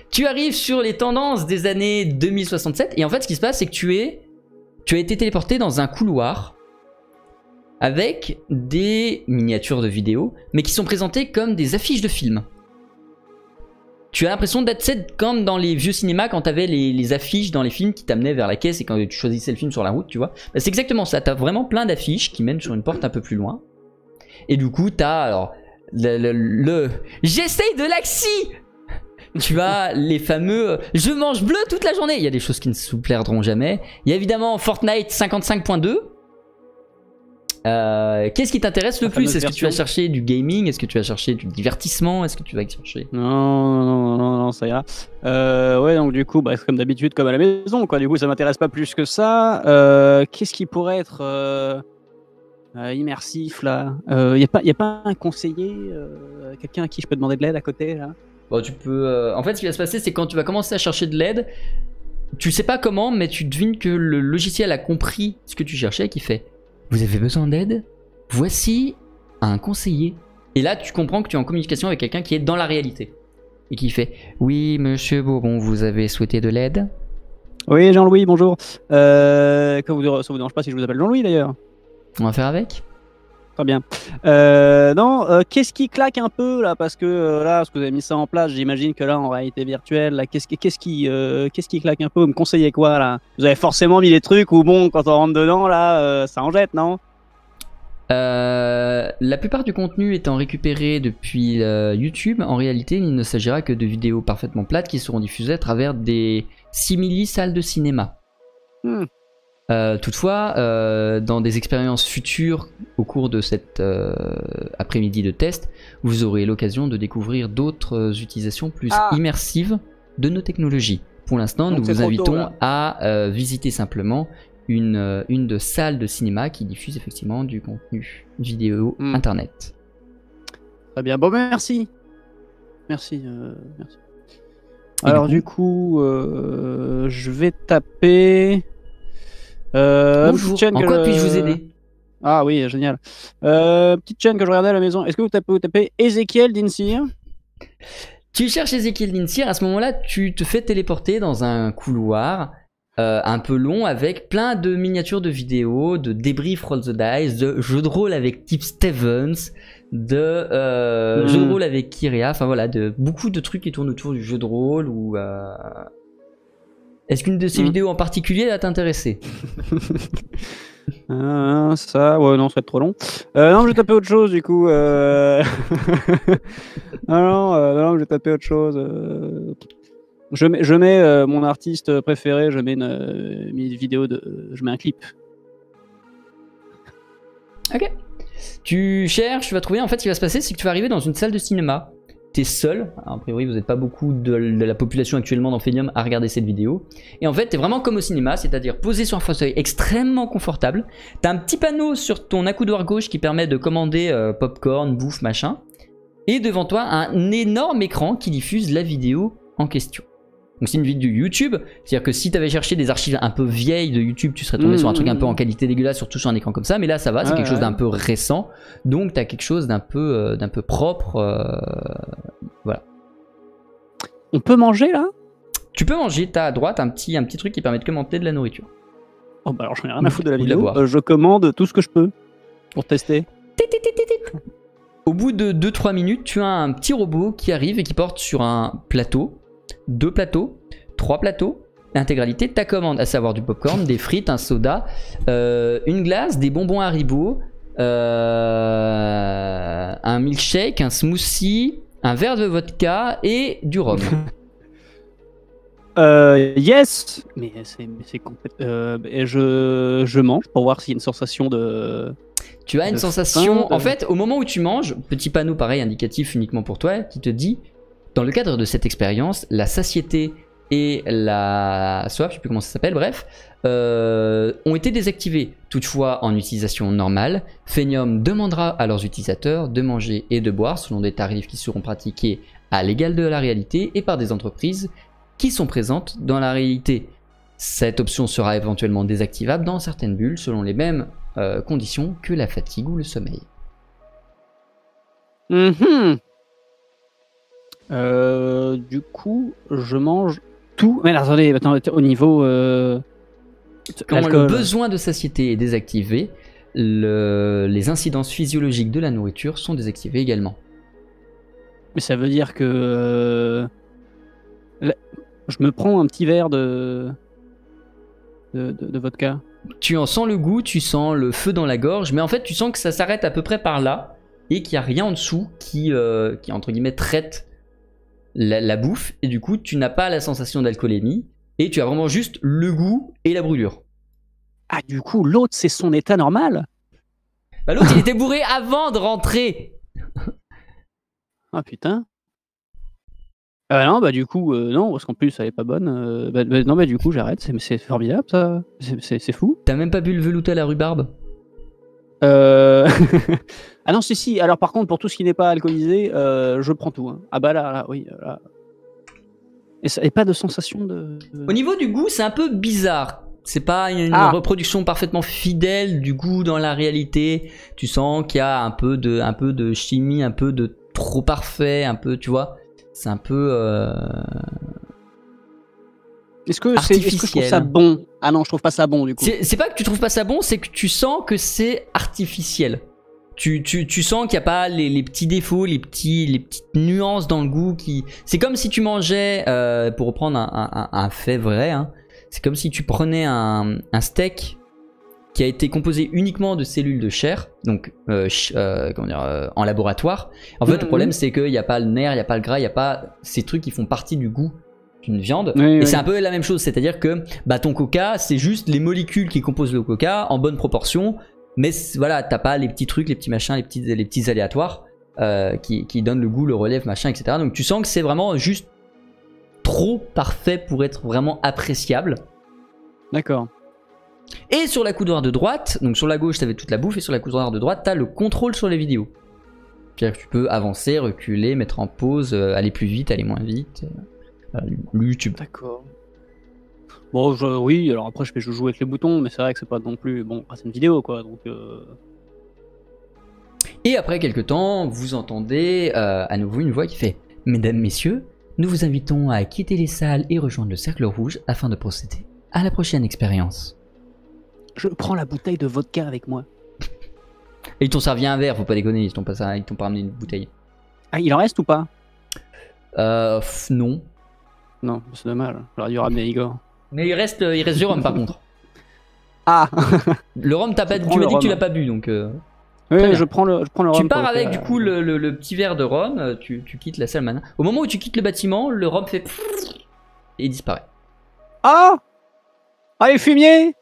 Tu arrives sur les tendances des années 2067 et en fait ce qui se passe c'est que tu as été téléporté dans un couloir avec des miniatures de vidéos mais qui sont présentées comme des affiches de films. Tu as l'impression d'être comme dans les vieux cinémas quand t'avais les affiches dans les films qui t'amenaient vers la caisse et quand tu choisissais le film sur la route, tu vois. Bah, c'est exactement ça, t'as vraiment plein d'affiches qui mènent sur une porte un peu plus loin. Et du coup, t'as alors j'essaye de l'axi. Tu as les fameux je mange bleu toute la journée. Il y a des choses qui ne se plairont jamais. Il y a évidemment Fortnite 55.2. Qu'est-ce qui t'intéresse le plus? Est-ce que tu vas chercher du gaming? Est-ce que tu vas chercher du divertissement? Est-ce que tu vas chercher... Non, ça ira. Ouais, donc du coup, comme d'habitude, comme à la maison, quoi. Du coup, ça m'intéresse pas plus que ça. Qu'est-ce qui pourrait être immersif là. Y a pas un conseiller, quelqu'un à qui je peux demander de l'aide à côté là? Bon, tu peux. En fait, ce qui va se passer, c'est quand tu vas commencer à chercher de l'aide, tu sais pas comment, mais tu devines que le logiciel a compris ce que tu cherchais et qui fait vous avez besoin d'aide? Voici un conseiller. Et là, tu comprends que tu es en communication avec quelqu'un qui est dans la réalité. Et qui fait oui, monsieur Bourbon, vous avez souhaité de l'aide? Oui, Jean-Louis, bonjour. Ça vous dérange pas si je vous appelle Jean-Louis d'ailleurs? On va faire avec? Très bien. Non, qu'est-ce qui claque un peu là? Parce que là, parce que vous avez mis ça en place, j'imagine que là, en réalité virtuelle, là, qu'est-ce qui claque un peu? Vous me conseillez quoi là? Vous avez forcément mis des trucs où bon, quand on rentre dedans, là, ça en jette, non? La plupart du contenu étant récupéré depuis YouTube, en réalité, il ne s'agira que de vidéos parfaitement plates qui seront diffusées à travers des simili-salles de cinéma. Toutefois, dans des expériences futures au cours de cet après-midi de test, vous aurez l'occasion de découvrir d'autres utilisations plus immersives de nos technologies. Pour l'instant, nous vous invitons à visiter simplement une salle de cinéma qui diffuse effectivement du contenu vidéo internet. Très bien, bon merci. Merci. Alors du coup, je vais taper... Bonjour, en quoi puis-je vous aider? Ah oui, génial. Petite chaîne que je regardais à la maison. Est-ce que vous tapez Ezekiel Dinsir? Tu cherches Ezekiel Dinsir, à ce moment-là, tu te fais téléporter dans un couloir un peu long avec plein de miniatures de vidéos, de débrief Roll the Dice, de jeux de rôle avec Tip Stevens, de jeux de rôle avec Kyria, enfin voilà, de beaucoup de trucs qui tournent autour du jeu de rôle ou... Est-ce qu'une de ces vidéos en particulier va t'intéresser? Ça, ouais, non, ça va être trop long. Non, je vais taper autre chose du coup. Non, je vais taper autre chose. Je mets mon artiste préféré, je mets une vidéo je mets un clip. Ok. Tu cherches, tu vas trouver. En fait, ce qui va se passer, c'est que tu vas arriver dans une salle de cinéma. T'es seul, a priori vous n'êtes pas beaucoup de la population actuellement dans Phenium à regarder cette vidéo. Et en fait t'es vraiment comme au cinéma, c'est-à-dire posé sur un fauteuil extrêmement confortable. T'as un petit panneau sur ton accoudoir gauche qui permet de commander popcorn, bouffe, machin. Et devant toi un énorme écran qui diffuse la vidéo en question. Donc c'est une vidéo YouTube, c'est-à-dire que si tu avais cherché des archives un peu vieilles de YouTube, tu serais tombé sur un truc un peu en qualité dégueulasse, surtout sur un écran comme ça, mais là ça va, c'est quelque chose d'un peu récent, donc tu as quelque chose d'un peu propre, voilà. On peut manger là? Tu peux manger, tu as à droite un petit truc qui permet de commander de la nourriture. Oh bah alors j'en ai rien à foutre de la vidéo, je commande tout ce que je peux pour tester. Au bout de 2-3 minutes, tu as un petit robot qui arrive et qui porte sur un plateau, 2 plateaux, 3 plateaux, l'intégralité de ta commande, à savoir du popcorn, des frites, un soda, une glace, des bonbons Haribo, un milkshake, un smoothie, un verre de vodka et du rhum. Yes, mais c'est complètement. Et je mange pour voir s'il y a une sensation de. Tu as une sensation. En fait, au moment où tu manges, petit panneau pareil indicatif uniquement pour toi qui te dit. Dans le cadre de cette expérience, la satiété et la soif, je ne sais plus comment ça s'appelle, bref, ont été désactivés. Toutefois, en utilisation normale, Phenium demandera à leurs utilisateurs de manger et de boire selon des tarifs qui seront pratiqués à l'égal de la réalité et par des entreprises qui sont présentes dans la réalité. Cette option sera éventuellement désactivable dans certaines bulles selon les mêmes conditions que la fatigue ou le sommeil. Du coup, je mange tout. Mais attendez, au niveau. Quand le besoin de satiété est désactivé, les incidences physiologiques de la nourriture sont désactivées également. Mais ça veut dire que. Je me prends un petit verre de vodka. Tu en sens le goût, tu sens le feu dans la gorge, mais en fait, tu sens que ça s'arrête à peu près par là et qu'il n'y a rien en dessous qui entre guillemets, traite la bouffe, et du coup tu n'as pas la sensation d'alcoolémie et tu as vraiment juste le goût et la brûlure. Ah, du coup l'autre c'est son état normal? Bah, l'autre il était bourré avant de rentrer. Ah putain. Non bah du coup non, parce qu'en plus elle est pas bonne. Non bah du coup j'arrête, c'est formidable ça, c'est fou. T'as même pas bu le velouté à la rhubarbe? Ah non, si. Alors par contre, pour tout ce qui n'est pas alcoolisé, je prends tout. Hein. Ah bah là, oui. Là. Et pas de sensation de... Au niveau du goût, c'est un peu bizarre. C'est pas une reproduction parfaitement fidèle du goût dans la réalité. Tu sens qu'il y a un peu de chimie, un peu de trop parfait, un peu, tu vois. C'est un peu... Est-ce que je trouve ça bon? Ah non, je trouve pas ça bon du coup. C'est pas que tu trouves pas ça bon, c'est que tu sens que c'est artificiel. Tu sens qu'il n'y a pas les petits défauts, les petites nuances dans le goût. C'est comme si tu mangeais, pour reprendre un fait vrai, hein, c'est comme si tu prenais un steak qui a été composé uniquement de cellules de chair, donc en laboratoire. En fait, le problème, c'est qu'il n'y a pas le nerf, il n'y a pas le gras, il n'y a pas ces trucs qui font partie du goût d'une viande. Et c'est un peu la même chose, c'est-à-dire que ton coca, c'est juste les molécules qui composent le coca en bonne proportion. Mais voilà, t'as pas les petits trucs, les petits machins, les petits aléatoires qui donnent le goût, le relève, machin, etc. Donc tu sens que c'est vraiment juste trop parfait pour être vraiment appréciable. D'accord. Et sur la coudoir de droite, donc sur la gauche t'avais toute la bouffe, et sur la coudoir de droite t'as le contrôle sur les vidéos. C'est-à-dire que tu peux avancer, reculer, mettre en pause, aller plus vite, aller moins vite. YouTube. D'accord. Bon, oui, alors après je vais jouer avec les boutons, mais c'est vrai que c'est pas non plus... Bon, c'est une vidéo quoi, donc... Et après quelques temps, vous entendez à nouveau une voix qui fait « Mesdames, messieurs, nous vous invitons à quitter les salles et rejoindre le cercle rouge afin de procéder à la prochaine expérience. » Je prends la bouteille de vodka avec moi. Et ils t'ont servi un verre, faut pas déconner, ils t'ont pas ramené une bouteille. Ah, il en reste ou pas? Non. Non, c'est dommage, j'aurais dû ramener Igor. Mais il reste du rhum par contre. Ah. Le rhum, tu m'as dit que tu l'as pas bu, donc... Oui, je prends le rhum. Tu pars avec du coup le petit verre de rhum, tu quittes la salle maintenant. Au moment où tu quittes le bâtiment, le rhum fait... et il disparaît. Ah, les fumiers.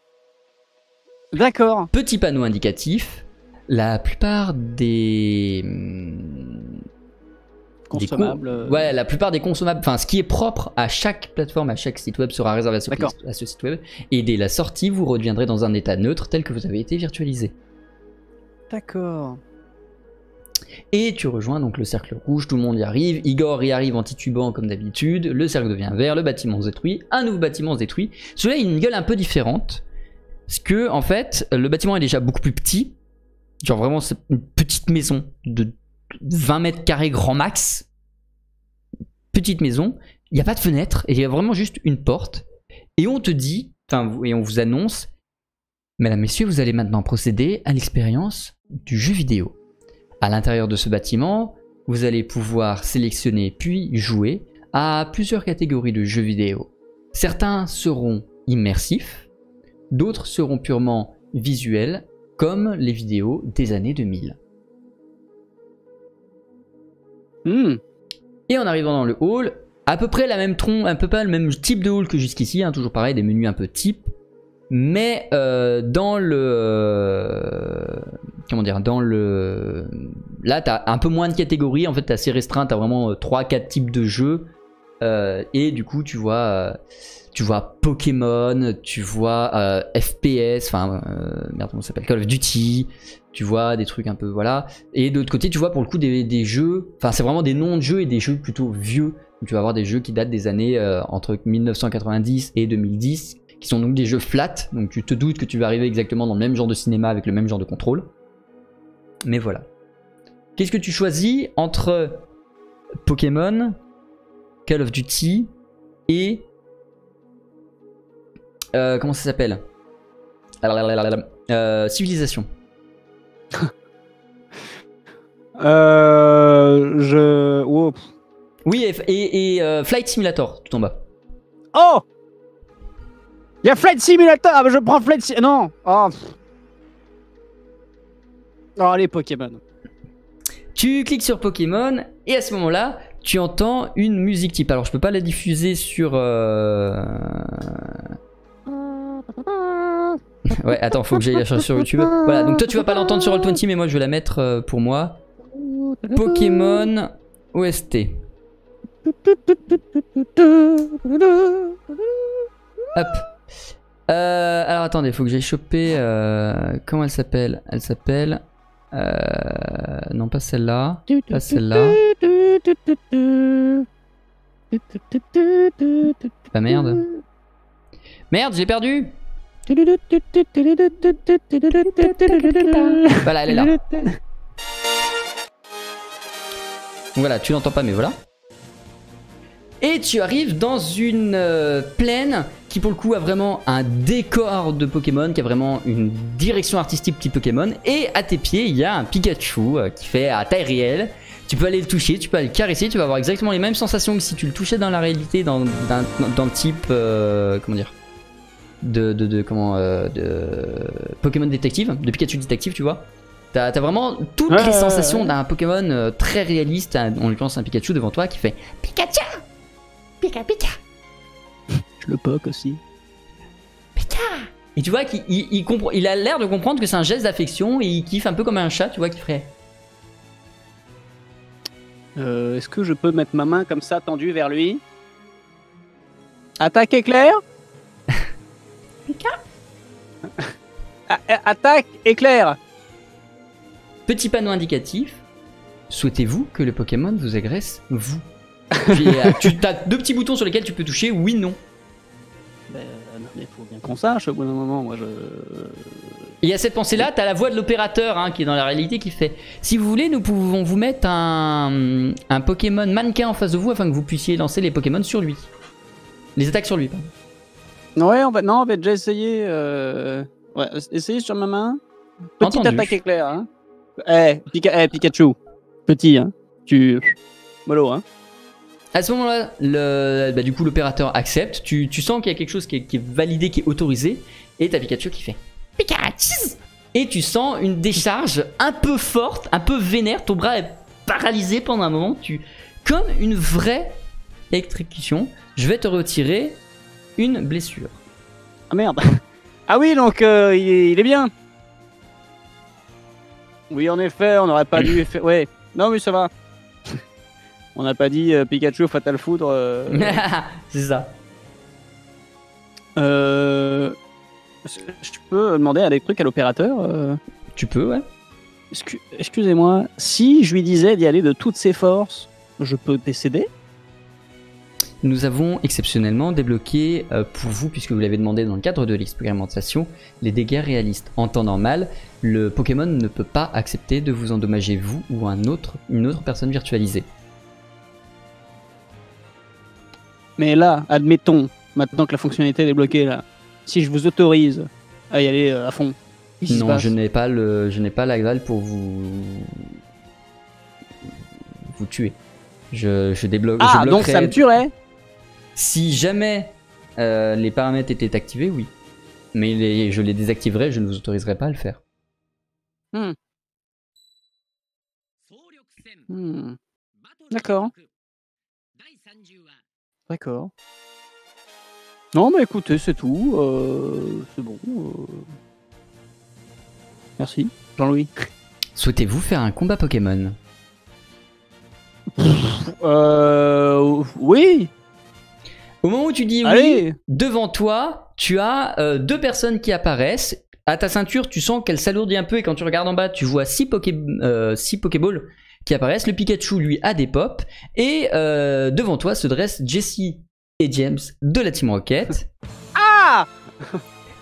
D'accord. Petit panneau indicatif. La plupart des... consommables. Ouais, la plupart des consommables, enfin ce qui est propre à chaque plateforme, à chaque site web sera réservé à ce site web. Et dès la sortie, vous reviendrez dans un état neutre tel que vous avez été virtualisé. D'accord. Et tu rejoins donc le cercle rouge, tout le monde y arrive. Igor y arrive en titubant comme d'habitude. Le cercle devient vert, le bâtiment se détruit. Un nouveau bâtiment se détruit. Celui-là, il a une gueule un peu différente. Parce que, en fait, le bâtiment est déjà beaucoup plus petit. Genre vraiment, c'est une petite maison de 20 mètres carrés grand max. Petite maison. Il n'y a pas de fenêtre. Et il y a vraiment juste une porte. Et on te dit, et on vous annonce, mesdames, messieurs, vous allez maintenant procéder à l'expérience du jeu vidéo. À l'intérieur de ce bâtiment, vous allez pouvoir sélectionner puis jouer à plusieurs catégories de jeux vidéo. Certains seront immersifs, d'autres seront purement visuels, comme les vidéos des années 2000. Et en arrivant dans le hall, à peu près la même le même type de hall que jusqu'ici, hein, toujours pareil, des menus un peu type. Mais dans le... comment dire, dans le... Là, tu as un peu moins de catégories. En fait, tu es assez restreint. Tu as vraiment 3-4 types de jeux. Et du coup, tu vois Pokémon, tu vois FPS, enfin, merde, comment ça s'appelle, Call of Duty. Tu vois des trucs un peu, voilà. Et de l'autre côté, tu vois pour le coup des jeux... Enfin, c'est vraiment des noms de jeux et des jeux plutôt vieux. Tu vas avoir des jeux qui datent des années entre 1990 et 2010. Qui sont donc des jeux flat, donc tu te doutes que tu vas arriver exactement dans le même genre de cinéma avec le même genre de contrôle. Mais voilà. Qu'est-ce que tu choisis entre Pokémon, Call of Duty et... comment ça s'appelle, Civilisation. Oh. Oui, et Flight Simulator, tout en bas. Oh, il y a Flight Simulator. Ah bah je prends Flight Simulator. Non. Oh. Oh, allez, Pokémon. Tu cliques sur Pokémon et à ce moment-là, tu entends une musique type. Alors je peux pas la diffuser sur... Ouais, attends, faut que j'aille la chercher sur YouTube. Voilà, donc toi tu vas pas l'entendre sur Roll20, mais moi je vais la mettre pour moi. Pokémon OST. Hop. Alors attendez, faut que j'aille choper. Comment elle s'appelle? Elle s'appelle. Non, pas celle-là. Pas celle-là. Bah merde. Merde, j'ai perdu. Voilà, elle est là. Voilà, tu l'entends pas, mais voilà. Et tu arrives dans une plaine qui pour le coup a vraiment un décor de Pokémon, qui a vraiment une direction artistique type Pokémon. Et à tes pieds, il y a un Pikachu qui fait à taille réelle. Tu peux aller le toucher, tu peux aller le caresser, tu vas avoir exactement les mêmes sensations que si tu le touchais dans la réalité, dans le type... comment dire de Pokémon détective, de Pikachu détective, tu vois. T'as vraiment toutes les sensations d'un Pokémon très réaliste, en l'occurrence un Pikachu devant toi qui fait Pikachu! Pika Pika! Je le poke aussi. Pika! Et tu vois qu'il a l'air de comprendre que c'est un geste d'affection et il kiffe un peu comme un chat, tu vois, qui ferait. Est-ce que je peux mettre ma main comme ça tendue vers lui? Attaque éclair? Pika? Attaque éclair! Petit panneau indicatif. Souhaitez-vous que le Pokémon vous agresse, vous? Tu as 2 petits boutons sur lesquels tu peux toucher oui, non. Non, mais faut bien qu'on sache au bout d'un moment. Moi, Il y a cette pensée-là, t'as la voix de l'opérateur qui est dans la réalité qui fait si vous voulez, nous pouvons vous mettre un Pokémon mannequin en face de vous afin que vous puissiez lancer les Pokémon sur lui. Les attaques sur lui, pardon. Ouais, on va déjà essayer. Ouais, essayer sur ma main. Petite Entendu. attaque éclair. Hein. Pikachu. Petit, hein. Mollo, hein. À ce moment-là, du coup, l'opérateur accepte. Tu sens qu'il y a quelque chose qui est validé, qui est autorisé. Et t'as Pikachu qui fait Pikachu. Et tu sens une décharge un peu forte, un peu vénère. Ton bras est paralysé pendant un moment. Comme une vraie électrocution. Je vais te retirer une blessure. Ah merde. Ah oui, donc il est bien. Oui, en effet, on n'aurait pas dû faire... Ouais, non mais ça va. On n'a pas dit Pikachu Fatal Foudre. C'est ça. Je peux demander des trucs à l'opérateur Tu peux, ouais. Excusez-moi, si je lui disais d'y aller de toutes ses forces, je peux décéder? Nous avons exceptionnellement débloqué pour vous, puisque vous l'avez demandé dans le cadre de l'expérimentation, les dégâts réalistes. En temps normal, le Pokémon ne peut pas accepter de vous endommager vous ou une autre personne virtualisée. Mais là, admettons, maintenant que la fonctionnalité est débloquée, là, si je vous autorise à y aller à fond, qu'est-ce qui se Non, passe? je n'ai pas la dalle pour vous tuer. Je débloque. Ah, je donc ça me tuerait? Si jamais les paramètres étaient activés, oui. Mais je les désactiverai, je ne vous autoriserai pas à le faire. D'accord. D'accord. Non, mais écoutez, c'est tout. C'est bon. Merci, Jean-Louis. Souhaitez-vous faire un combat Pokémon? Oui. Au moment où tu dis oui, devant toi, tu as 2 personnes qui apparaissent. À ta ceinture, tu sens qu'elle s'alourdit un peu et quand tu regardes en bas, tu vois 6 Pokéballs qui apparaissent. Le Pikachu, lui, a des pops. Et devant toi se dressent Jessie et James de la Team Rocket. Ah!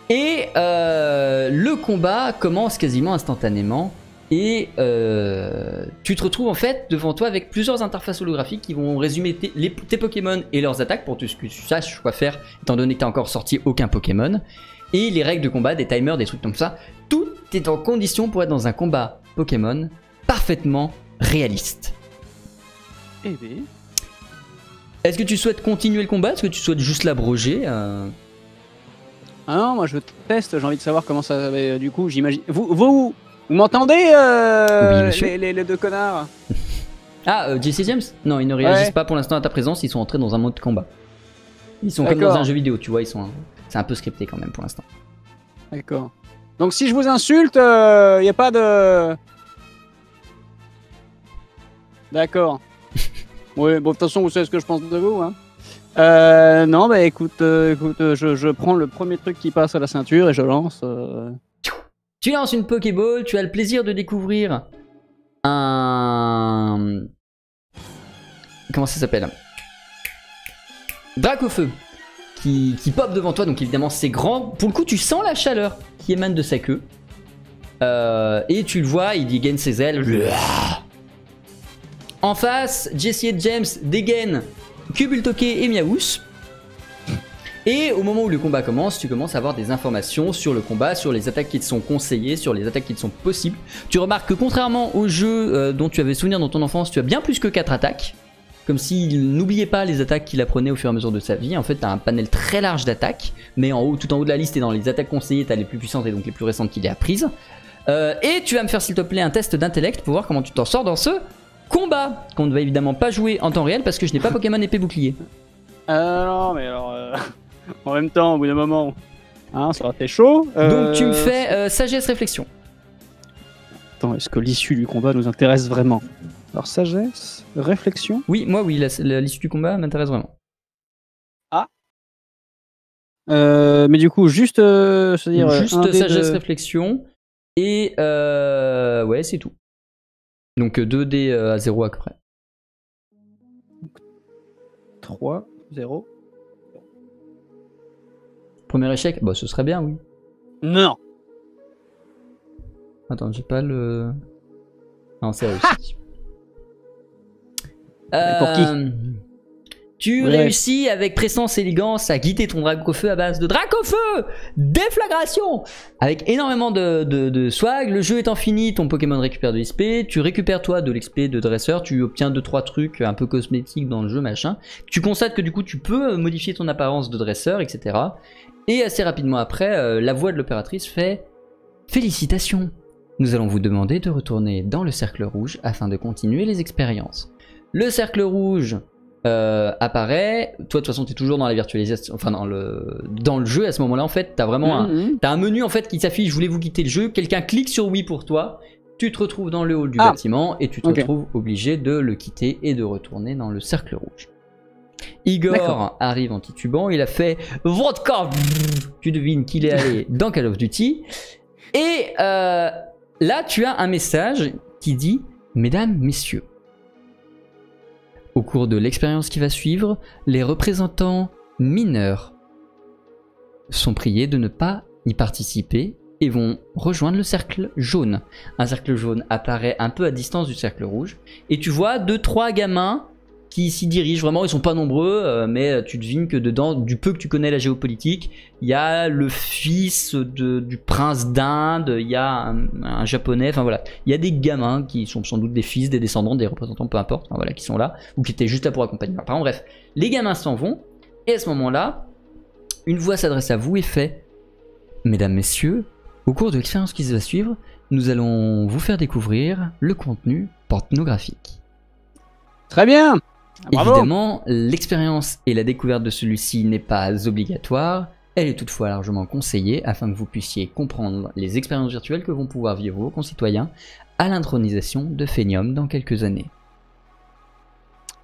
Et le combat commence quasiment instantanément. Et tu te retrouves en fait devant toi avec plusieurs interfaces holographiques qui vont résumer tes Pokémon et leurs attaques pour que tu saches quoi faire, étant donné que tu n'as encore sorti aucun Pokémon. Et les règles de combat, des timers, des trucs comme ça. Tout est en condition pour être dans un combat Pokémon parfaitement réaliste. Eh bien. Est-ce que tu souhaites continuer le combat? Est-ce que tu souhaites juste l'abroger Ah non, moi je teste, j'ai envie de savoir comment ça va. Du coup, j'imagine. Vous m'entendez Oui, les 2 connards? Ah, Jesse et James? Non, ils ne réagissent pas pour l'instant à ta présence, ils sont entrés dans un mode combat. Ils sont comme dans un jeu vidéo, tu vois, c'est un peu scripté quand même pour l'instant. D'accord. Donc si je vous insulte, il n'y a pas de... D'accord. Oui, bon, de toute façon, vous savez ce que je pense de vous, hein. Non, bah écoute, je prends le premier truc qui passe à la ceinture et je lance. Tu lances une Pokéball, tu as le plaisir de découvrir un... Comment ça s'appelle? Dracofeu qui pop devant toi, donc évidemment c'est grand. Pour le coup, tu sens la chaleur qui émane de sa queue. Et tu le vois, il dégaine ses ailes. En face, Jesse et James dégainent Kubultoke et Miaous. Et au moment où le combat commence, tu commences à avoir des informations sur le combat, sur les attaques qui te sont conseillées, sur les attaques qui te sont possibles. Tu remarques que contrairement au jeu dont tu avais souvenir dans ton enfance, tu as bien plus que 4 attaques. Comme s'il n'oubliait pas les attaques qu'il apprenait au fur et à mesure de sa vie. En fait, tu as un panel très large d'attaques. Mais en haut, tout en haut de la liste et dans les attaques conseillées, tu as les plus puissantes et donc les plus récentes qu'il ait apprises. Et tu vas me faire s'il te plaît un test d'intellect pour voir comment tu t'en sors dans ce combat. Qu'on ne va évidemment pas jouer en temps réel parce que je n'ai pas Pokémon épée bouclier. Non, mais alors... en même temps, au bout d'un moment, hein, ça aurait été chaud. Donc tu me fais sagesse réflexion. Attends, est-ce que l'issue du combat nous intéresse vraiment? Alors sagesse, réflexion. Oui, moi oui, l'issue du combat m'intéresse vraiment. Ah. Mais du coup, juste, c'est-à-dire juste sagesse réflexion et ouais, c'est tout. Donc 2 dés à 0 à peu près. 3, 0. Premier échec, bah ce serait bien, oui. Non. Attends, j'ai pas le... Non, c'est réussi. Pour qui? Tu réussis avec présence et élégance à guider ton Dracofeu à base de Dracofeu déflagration avec énormément de swag. Le jeu étant fini, ton Pokémon récupère de l'XP. Tu récupères toi de l'XP de dresseur. Tu obtiens 2-3 trucs un peu cosmétiques dans le jeu, machin. Tu constates que du coup tu peux modifier ton apparence de dresseur, etc. Et assez rapidement après, la voix de l'opératrice fait « Félicitations, nous allons vous demander de retourner dans le cercle rouge afin de continuer les expériences. » Le cercle rouge apparaît. Toi, de toute façon, tu es toujours dans la virtualisation, enfin dans le jeu à ce moment-là. En fait, tu as vraiment t'as un menu en fait qui s'affiche. Voulez-vous quitter le jeu? Quelqu'un clique sur oui pour toi. Tu te retrouves dans le hall du bâtiment et tu te retrouves obligé de le quitter et de retourner dans le cercle rouge. Igor arrive en titubant. Il a fait vodka. Tu devines qu'il est allé dans Call of Duty. Et là, tu as un message qui dit « Mesdames, messieurs, au cours de l'expérience qui va suivre, les représentants mineurs sont priés de ne pas y participer et vont rejoindre le cercle jaune. » Un cercle jaune apparaît un peu à distance du cercle rouge et tu vois 2-3 gamins qui s'y dirigent. Vraiment, ils sont pas nombreux, mais tu devines que dedans, du peu que tu connais la géopolitique, il y a le fils du prince d'Inde, il y a un japonais, enfin voilà. Il y a des gamins qui sont sans doute des fils, des descendants, des représentants, peu importe, enfin, voilà, qui sont là, ou qui étaient juste là pour accompagner leurs parents. Bref, les gamins s'en vont, et à ce moment-là, une voix s'adresse à vous et fait « Mesdames, messieurs, au cours de l'expérience qui va suivre, nous allons vous faire découvrir le contenu pornographique. » Très bien. Bravo. Évidemment, l'expérience et la découverte de celui-ci n'est pas obligatoire, elle est toutefois largement conseillée afin que vous puissiez comprendre les expériences virtuelles que vont pouvoir vivre vos concitoyens à l'intronisation de Phénium dans quelques années.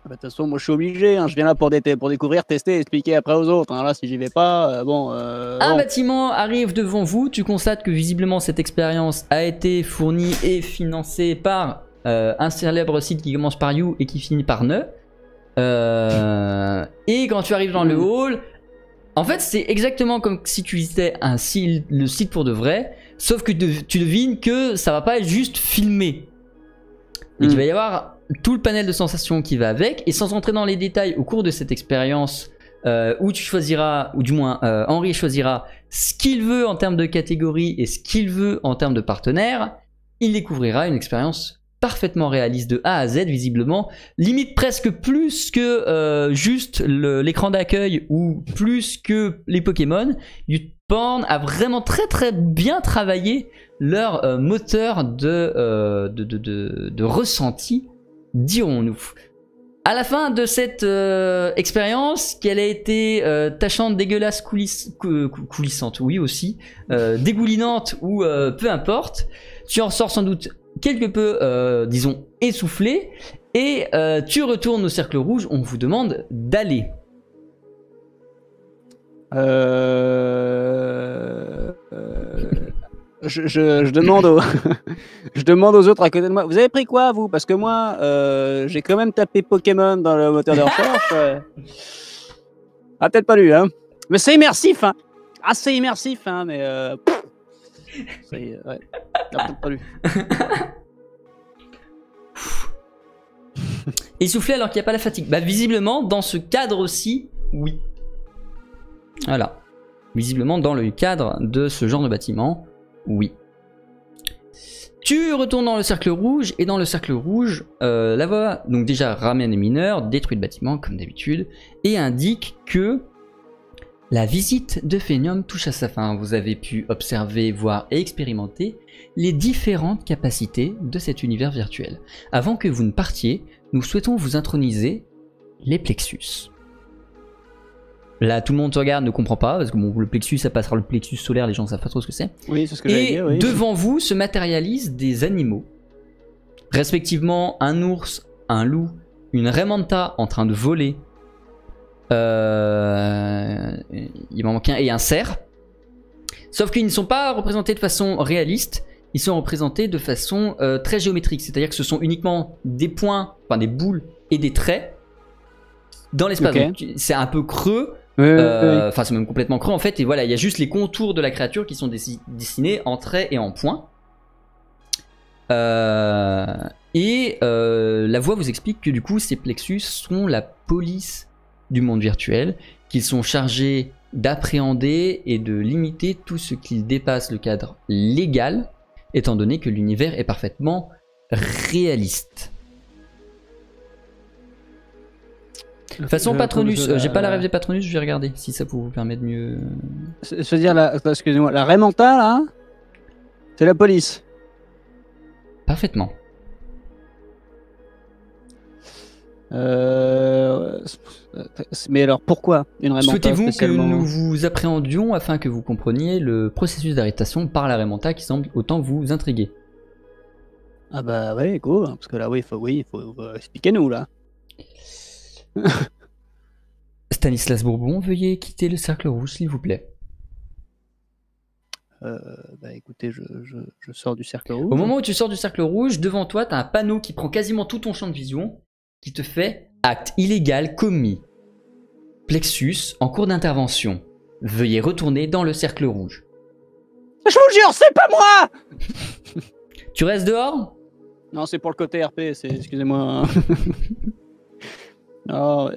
De toute façon, moi je suis obligé, hein. Je viens là pour découvrir, tester, expliquer après aux autres. Hein. Là, si j'y vais pas, Un bâtiment arrive devant vous, tu constates que visiblement cette expérience a été fournie et financée par un célèbre site qui commence par You et qui finit par Ne. Et quand tu arrives dans le hall, en fait c'est exactement comme si tu visitais le site pour de vrai, sauf que tu devines que ça va pas être juste filmé. Et qu'il va y avoir tout le panel de sensations qui va avec, et sans entrer dans les détails au cours de cette expérience, où tu choisiras, ou du moins Henri choisira ce qu'il veut en termes de catégorie et ce qu'il veut en termes de partenaire, il découvrira une expérience parfaitement réaliste de A à Z, visiblement, limite presque plus que juste l'écran d'accueil ou plus que les Pokémon. YouPorn a vraiment très très bien travaillé leur moteur de ressenti, dirons-nous. À la fin de cette expérience, qu'elle a été tachante, dégueulasse, coulissante, oui aussi, dégoulinante ou peu importe, tu en sors sans doute quelque peu, disons, essoufflé, et tu retournes au cercle rouge, on vous demande d'aller. Je demande aux... je demande aux autres à côté de moi. Vous avez pris quoi, vous? Parce que moi, j'ai quand même tapé Pokémon dans le moteur de recherche. Ah, peut-être pas lu, hein. Mais c'est immersif, hein. Ah, c'est immersif, hein, mais... ouais. Ah, peut-être pas lu. Essoufflé alors qu'il n'y a pas la fatigue. Bah visiblement, dans ce cadre aussi, oui. Voilà. Visiblement, dans le cadre de ce genre de bâtiment, oui. Tu retournes dans le cercle rouge, et dans le cercle rouge, la voix, donc déjà, ramène les mineurs, détruit le bâtiment, comme d'habitude, et indique que la visite de Phénium touche à sa fin. Vous avez pu observer, voir et expérimenter les différentes capacités de cet univers virtuel. Avant que vous ne partiez, nous souhaitons vous introniser les plexus. Là, tout le monde te regarde, ne comprend pas, parce que bon, le plexus, ça passera le plexus solaire, les gens ne savent pas trop ce que c'est. Oui, c'est ce que j'allais dire, oui. Devant vous se matérialisent des animaux, respectivement un ours, un loup, une raie manta en train de voler, il m'en manque un, et un cerf. Sauf qu'ils ne sont pas représentés de façon réaliste, ils sont représentés de façon très géométrique, c'est-à-dire que ce sont uniquement des points, enfin des boules et des traits dans l'espace. Okay. C'est un peu creux, enfin c'est même complètement creux en fait, et voilà, il y a juste les contours de la créature qui sont dessinés en traits et en points. La voix vous explique que du coup ces plexus sont la police du monde virtuel, qu'ils sont chargés d'appréhender et de limiter tout ce qui dépasse le cadre légal, étant donné que l'univers est parfaitement réaliste. Façon Patronus, j'ai pas la rêve des Patronus, je vais regarder si ça vous permet de mieux... C'est-à-dire, excusez-moi, la raie mentale, là, c'est la police. Parfaitement. Mais alors pourquoi une raie mentale? Souhaitez-vous que nous vous appréhendions afin que vous compreniez le processus d'arrestation par la raie mentale qui semble autant vous intriguer? Ah bah ouais, go, parce que là, oui, faut expliquez-nous là. Stanislas Bourbon, veuillez quitter le cercle rouge, s'il vous plaît. Bah écoutez, je sors du cercle rouge. Au moment où tu sors du cercle rouge, devant toi, tu as un panneau qui prend quasiment tout ton champ de vision, qui te fait acte illégal commis. Plexus en cours d'intervention. Veuillez retourner dans le cercle rouge. Je vous jure, c'est pas moi. Tu restes dehors? Non, c'est pour le côté RP, excusez-moi. Non,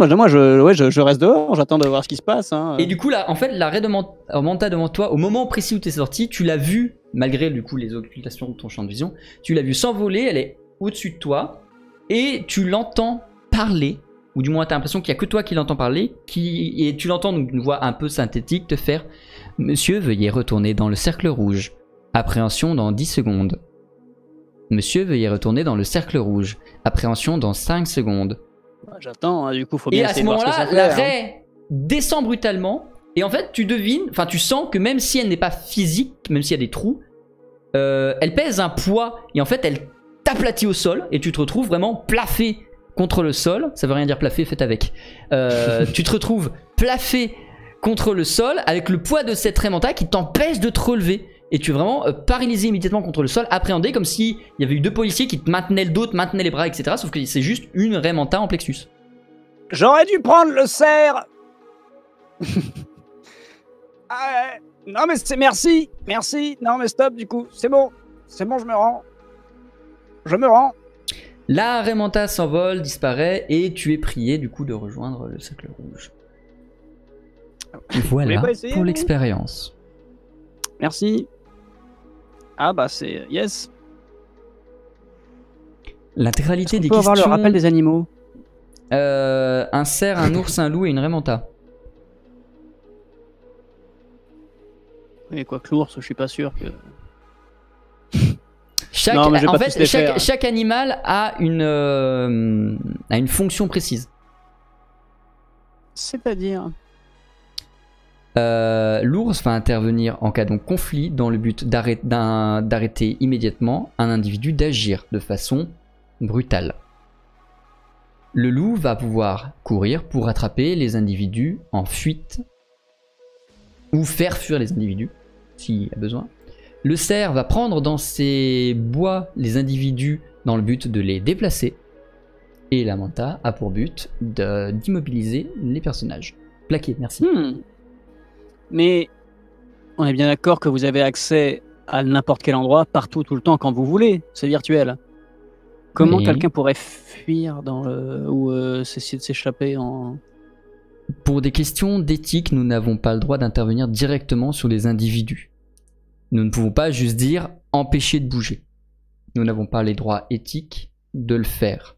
moi je reste dehors, j'attends de voir ce qui se passe. Hein. Et du coup, là, en fait, la raie de Manta devant toi, au moment précis où tu es sorti, tu l'as vue, malgré du coup les occultations de ton champ de vision, tu l'as vue s'envoler, elle est au-dessus de toi, et tu l'entends parler, ou du moins tu as l'impression qu'il n'y a que toi qui l'entends parler, et tu l'entends donc d'une voix un peu synthétique te faire « Monsieur, veuillez retourner dans le cercle rouge. Appréhension dans 10 secondes. Monsieur, veuillez retourner dans le cercle rouge. Appréhension dans 5 secondes. » J'attends, hein, du coup, faut bien essayer de voir ce que ça fait. Et à ce moment-là, la raie descend brutalement. Et en fait, tu devines, enfin, tu sens que même si elle n'est pas physique, même s'il y a des trous, elle pèse un poids. Et en fait, elle t'aplatit au sol. Et tu te retrouves vraiment plaffé contre le sol. Ça veut rien dire plaffé, fait avec. Tu te retrouves plaffé contre le sol avec le poids de cette raie mentale qui t'empêche de te relever. Et tu es vraiment paralysé immédiatement contre le sol, appréhendé comme s'il y avait eu deux policiers qui te maintenaient le dos, te maintenaient les bras, etc. Sauf que c'est juste une raie mentale en plexus. J'aurais dû prendre le cerf. Non mais c'est merci. Non mais stop du coup, c'est bon, je me rends. La raie mentale s'envole, disparaît et tu es prié du coup de rejoindre le cercle rouge. Voilà pour l'expérience. Merci. Ah bah c'est yes. L'intégralité des questions. On peut avoir le rappel des animaux. Un cerf, un ours, un loup et une raie mentale. Oui, quoi que l'ours, je suis pas sûr que. Chaque animal a une fonction précise. C'est-à-dire l'ours va intervenir en cas de conflit dans le but d'arrêter immédiatement un individu d'agir de façon brutale. Le loup va pouvoir courir pour attraper les individus en fuite ou faire fuir les individus, s'il y a besoin. Le cerf va prendre dans ses bois les individus dans le but de les déplacer. Et la manta a pour but d'immobiliser les personnages. Plaqué, merci. Mais on est bien d'accord que vous avez accès à n'importe quel endroit, partout, tout le temps, quand vous voulez. C'est virtuel. Comment quelqu'un pourrait fuir ou essayer de s'échapper en... Pour des questions d'éthique, nous n'avons pas le droit d'intervenir directement sur les individus. Nous ne pouvons pas juste dire empêcher de bouger. Nous n'avons pas les droits éthiques de le faire.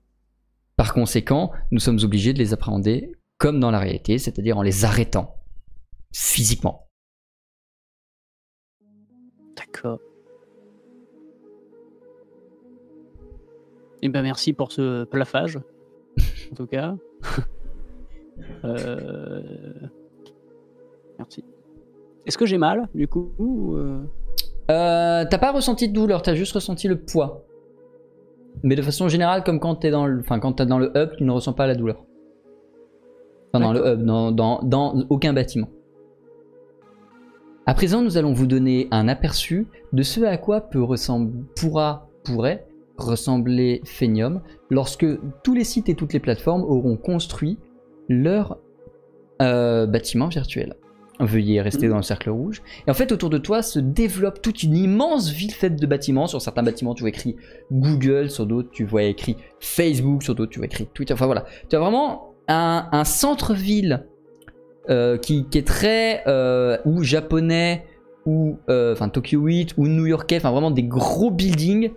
Par conséquent, nous sommes obligés de les appréhender comme dans la réalité, c'est-à-dire en les arrêtant physiquement. D'accord. Eh ben merci pour ce plafage, en tout cas. Merci. Est-ce que j'ai mal, du coup T'as pas ressenti de douleur, t'as juste ressenti le poids. Mais de façon générale, comme quand t'es dans le hub, tu ne ressens pas la douleur. Enfin, dans le hub, dans aucun bâtiment. À présent, nous allons vous donner un aperçu de ce à quoi pourrait ressembler Phenium lorsque tous les sites et toutes les plateformes auront construit leur bâtiment virtuel. Veuillez rester dans le cercle rouge. Et en fait, autour de toi se développe toute une immense ville faite de bâtiments. Sur certains bâtiments, tu vois écrit Google, sur d'autres, tu vois écrit Facebook, sur d'autres, tu vois écrit Twitter. Enfin voilà, tu as vraiment un centre-ville qui est très ou japonais, ou tokyoïte, ou new-yorkais, enfin vraiment des gros buildings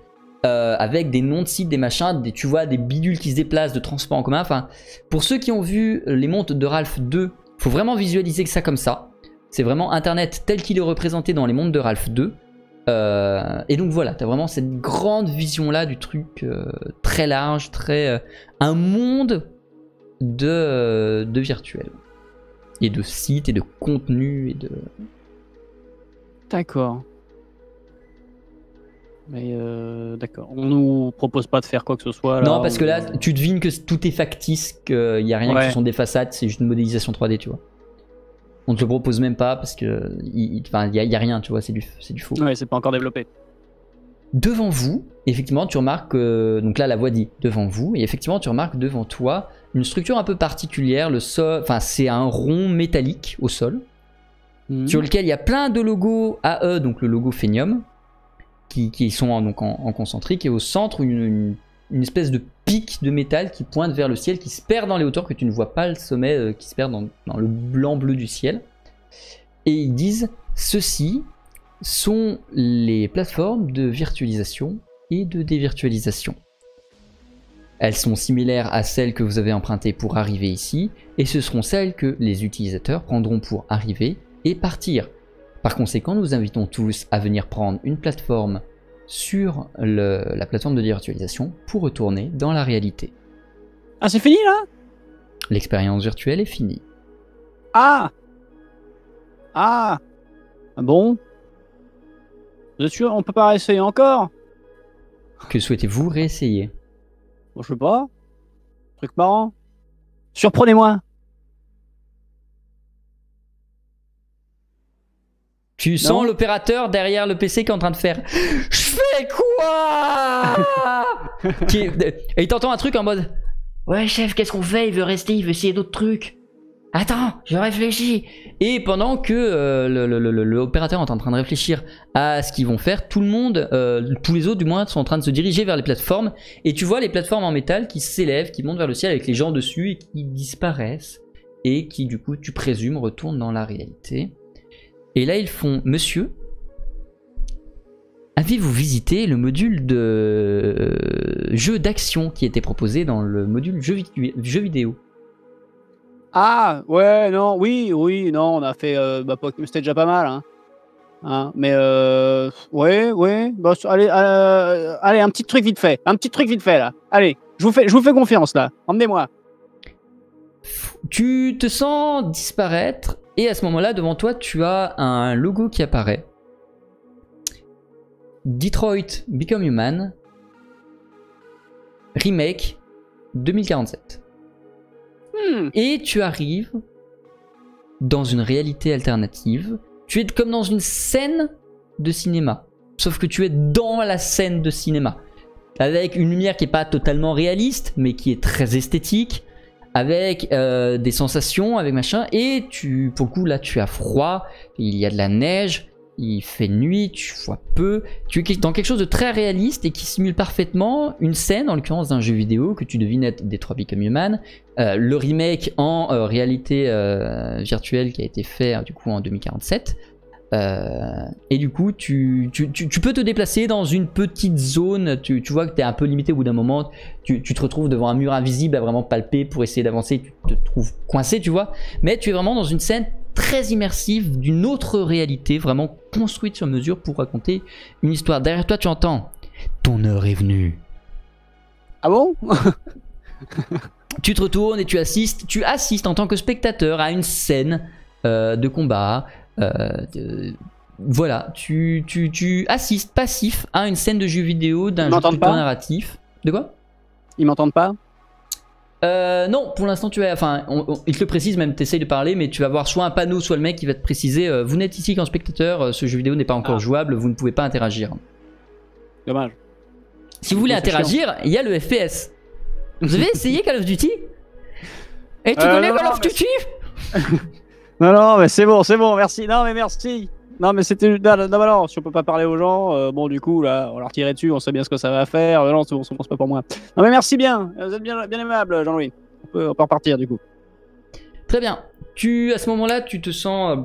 avec des noms de sites, des machins, tu vois, des bidules qui se déplacent, de transport en commun. Enfin, pour ceux qui ont vu les montres de Ralph 2, faut vraiment visualiser que ça comme ça. C'est vraiment Internet tel qu'il est représenté dans les mondes de Ralph 2. Et donc voilà, tu as vraiment cette grande vision-là du truc très large, un monde de virtuel. Et de sites, et de contenu, et de... D'accord. Mais d'accord, on nous propose pas de faire quoi que ce soit là. Non, parce que là, tu devines que tout est factice, qu'il n'y a rien, que ce sont des façades, c'est juste une modélisation 3D, tu vois. On te le propose même pas parce que y a rien, tu vois, c'est du faux. Ouais, c'est pas encore développé. Devant vous, effectivement, tu remarques, donc là la voix dit devant vous, et effectivement tu remarques devant toi une structure un peu particulière, le sol, enfin c'est un rond métallique au sol, sur lequel il y a plein de logos AE, donc le logo Phenium, qui sont donc en concentrique, et au centre une espèce de pic de métal qui pointe vers le ciel, qui se perd dans les hauteurs, que tu ne vois pas le sommet, qui se perd dans le blanc-bleu du ciel. Et ils disent, ceci sont les plateformes de virtualisation et de dévirtualisation. Elles sont similaires à celles que vous avez empruntées pour arriver ici, et ce seront celles que les utilisateurs prendront pour arriver et partir. Par conséquent, nous invitons tous à venir prendre une plateforme sur la plateforme de virtualisation pour retourner dans la réalité. Ah, c'est fini là? L'expérience virtuelle est finie. Ah bon? Vous êtes sûr? On peut pas réessayer encore? Que souhaitez-vous réessayer? Bon, je sais pas. Truc marrant. Surprenez-moi. Tu sens l'opérateur derrière le PC qui est en train de faire « Je fais quoi ?» Et il t'entend un truc en mode « Ouais chef, qu'est-ce qu'on fait? Il veut rester, il veut essayer d'autres trucs. Attends, je réfléchis. » Et pendant que l'opérateur est en train de réfléchir à ce qu'ils vont faire, tout le monde, tous les autres du moins, sont en train de se diriger vers les plateformes. Et tu vois les plateformes en métal qui s'élèvent, qui montent vers le ciel avec les gens dessus et qui disparaissent. Et qui du coup, tu présumes, retournent dans la réalité. Et là, ils font « Monsieur, avez-vous visité le module de jeu d'action qui était proposé dans le module jeu vidéo ?» Ah, ouais, non, oui, non, on a fait... c'était déjà pas mal, hein. Mais, ouais, bah, allez, un petit truc vite fait. Là. Allez, je vous fais confiance, là. Emmenez-moi. Tu te sens disparaître. Et à ce moment-là, devant toi, tu as un logo qui apparaît. Detroit Become Human, Remake 2047. Et tu arrives dans une réalité alternative. Tu es comme dans une scène de cinéma. Sauf que tu es dans la scène de cinéma. Avec une lumière qui n'est pas totalement réaliste, mais qui est très esthétique. Avec des sensations, avec machin. Et pour le coup, là, tu as froid. Il y a de la neige. Il fait nuit, tu vois peu. Tu es dans quelque chose de très réaliste et qui simule parfaitement une scène, en l'occurrence d'un jeu vidéo que tu devines être Detroit Become Human. Le remake en réalité virtuelle qui a été fait du coup en 2047. Et du coup, tu peux te déplacer dans une petite zone. Tu vois que tu es un peu limité au bout d'un moment. Tu te retrouves devant un mur invisible à vraiment palper pour essayer d'avancer. Tu te trouves coincé, tu vois. Mais tu es vraiment dans une scène très immersive d'une autre réalité, vraiment construite sur mesure pour raconter une histoire. Derrière toi, tu entends « Ton heure est venue ». Ah bon? Tu te retournes et tu assistes en tant que spectateur à une scène de combat. Voilà, tu assistes passif à une scène de jeu vidéo d'un jeu plutôt narratif. De quoi? Ils m'entendent pas? Non, pour l'instant tu es. Enfin, il te le précise, même tu essayes de parler, mais tu vas voir soit un panneau, soit le mec qui va te préciser vous n'êtes ici qu'en spectateur, ce jeu vidéo n'est pas encore jouable, vous ne pouvez pas interagir. Dommage. Si vous voulez interagir, il y a le FPS. Vous avez essayé Call of Duty? Et tu connais Call of Duty? Non, mais c'est bon, merci. Non, mais merci. Non, mais c'était. Non, si on peut pas parler aux gens, bon, du coup, là, on leur tirait dessus, on sait bien ce que ça va faire. Non, c'est bon, c'est pas pour moi. Non, mais merci bien. Vous êtes bien aimable, Jean-Louis. On peut repartir, du coup. Très bien. À ce moment-là, tu te sens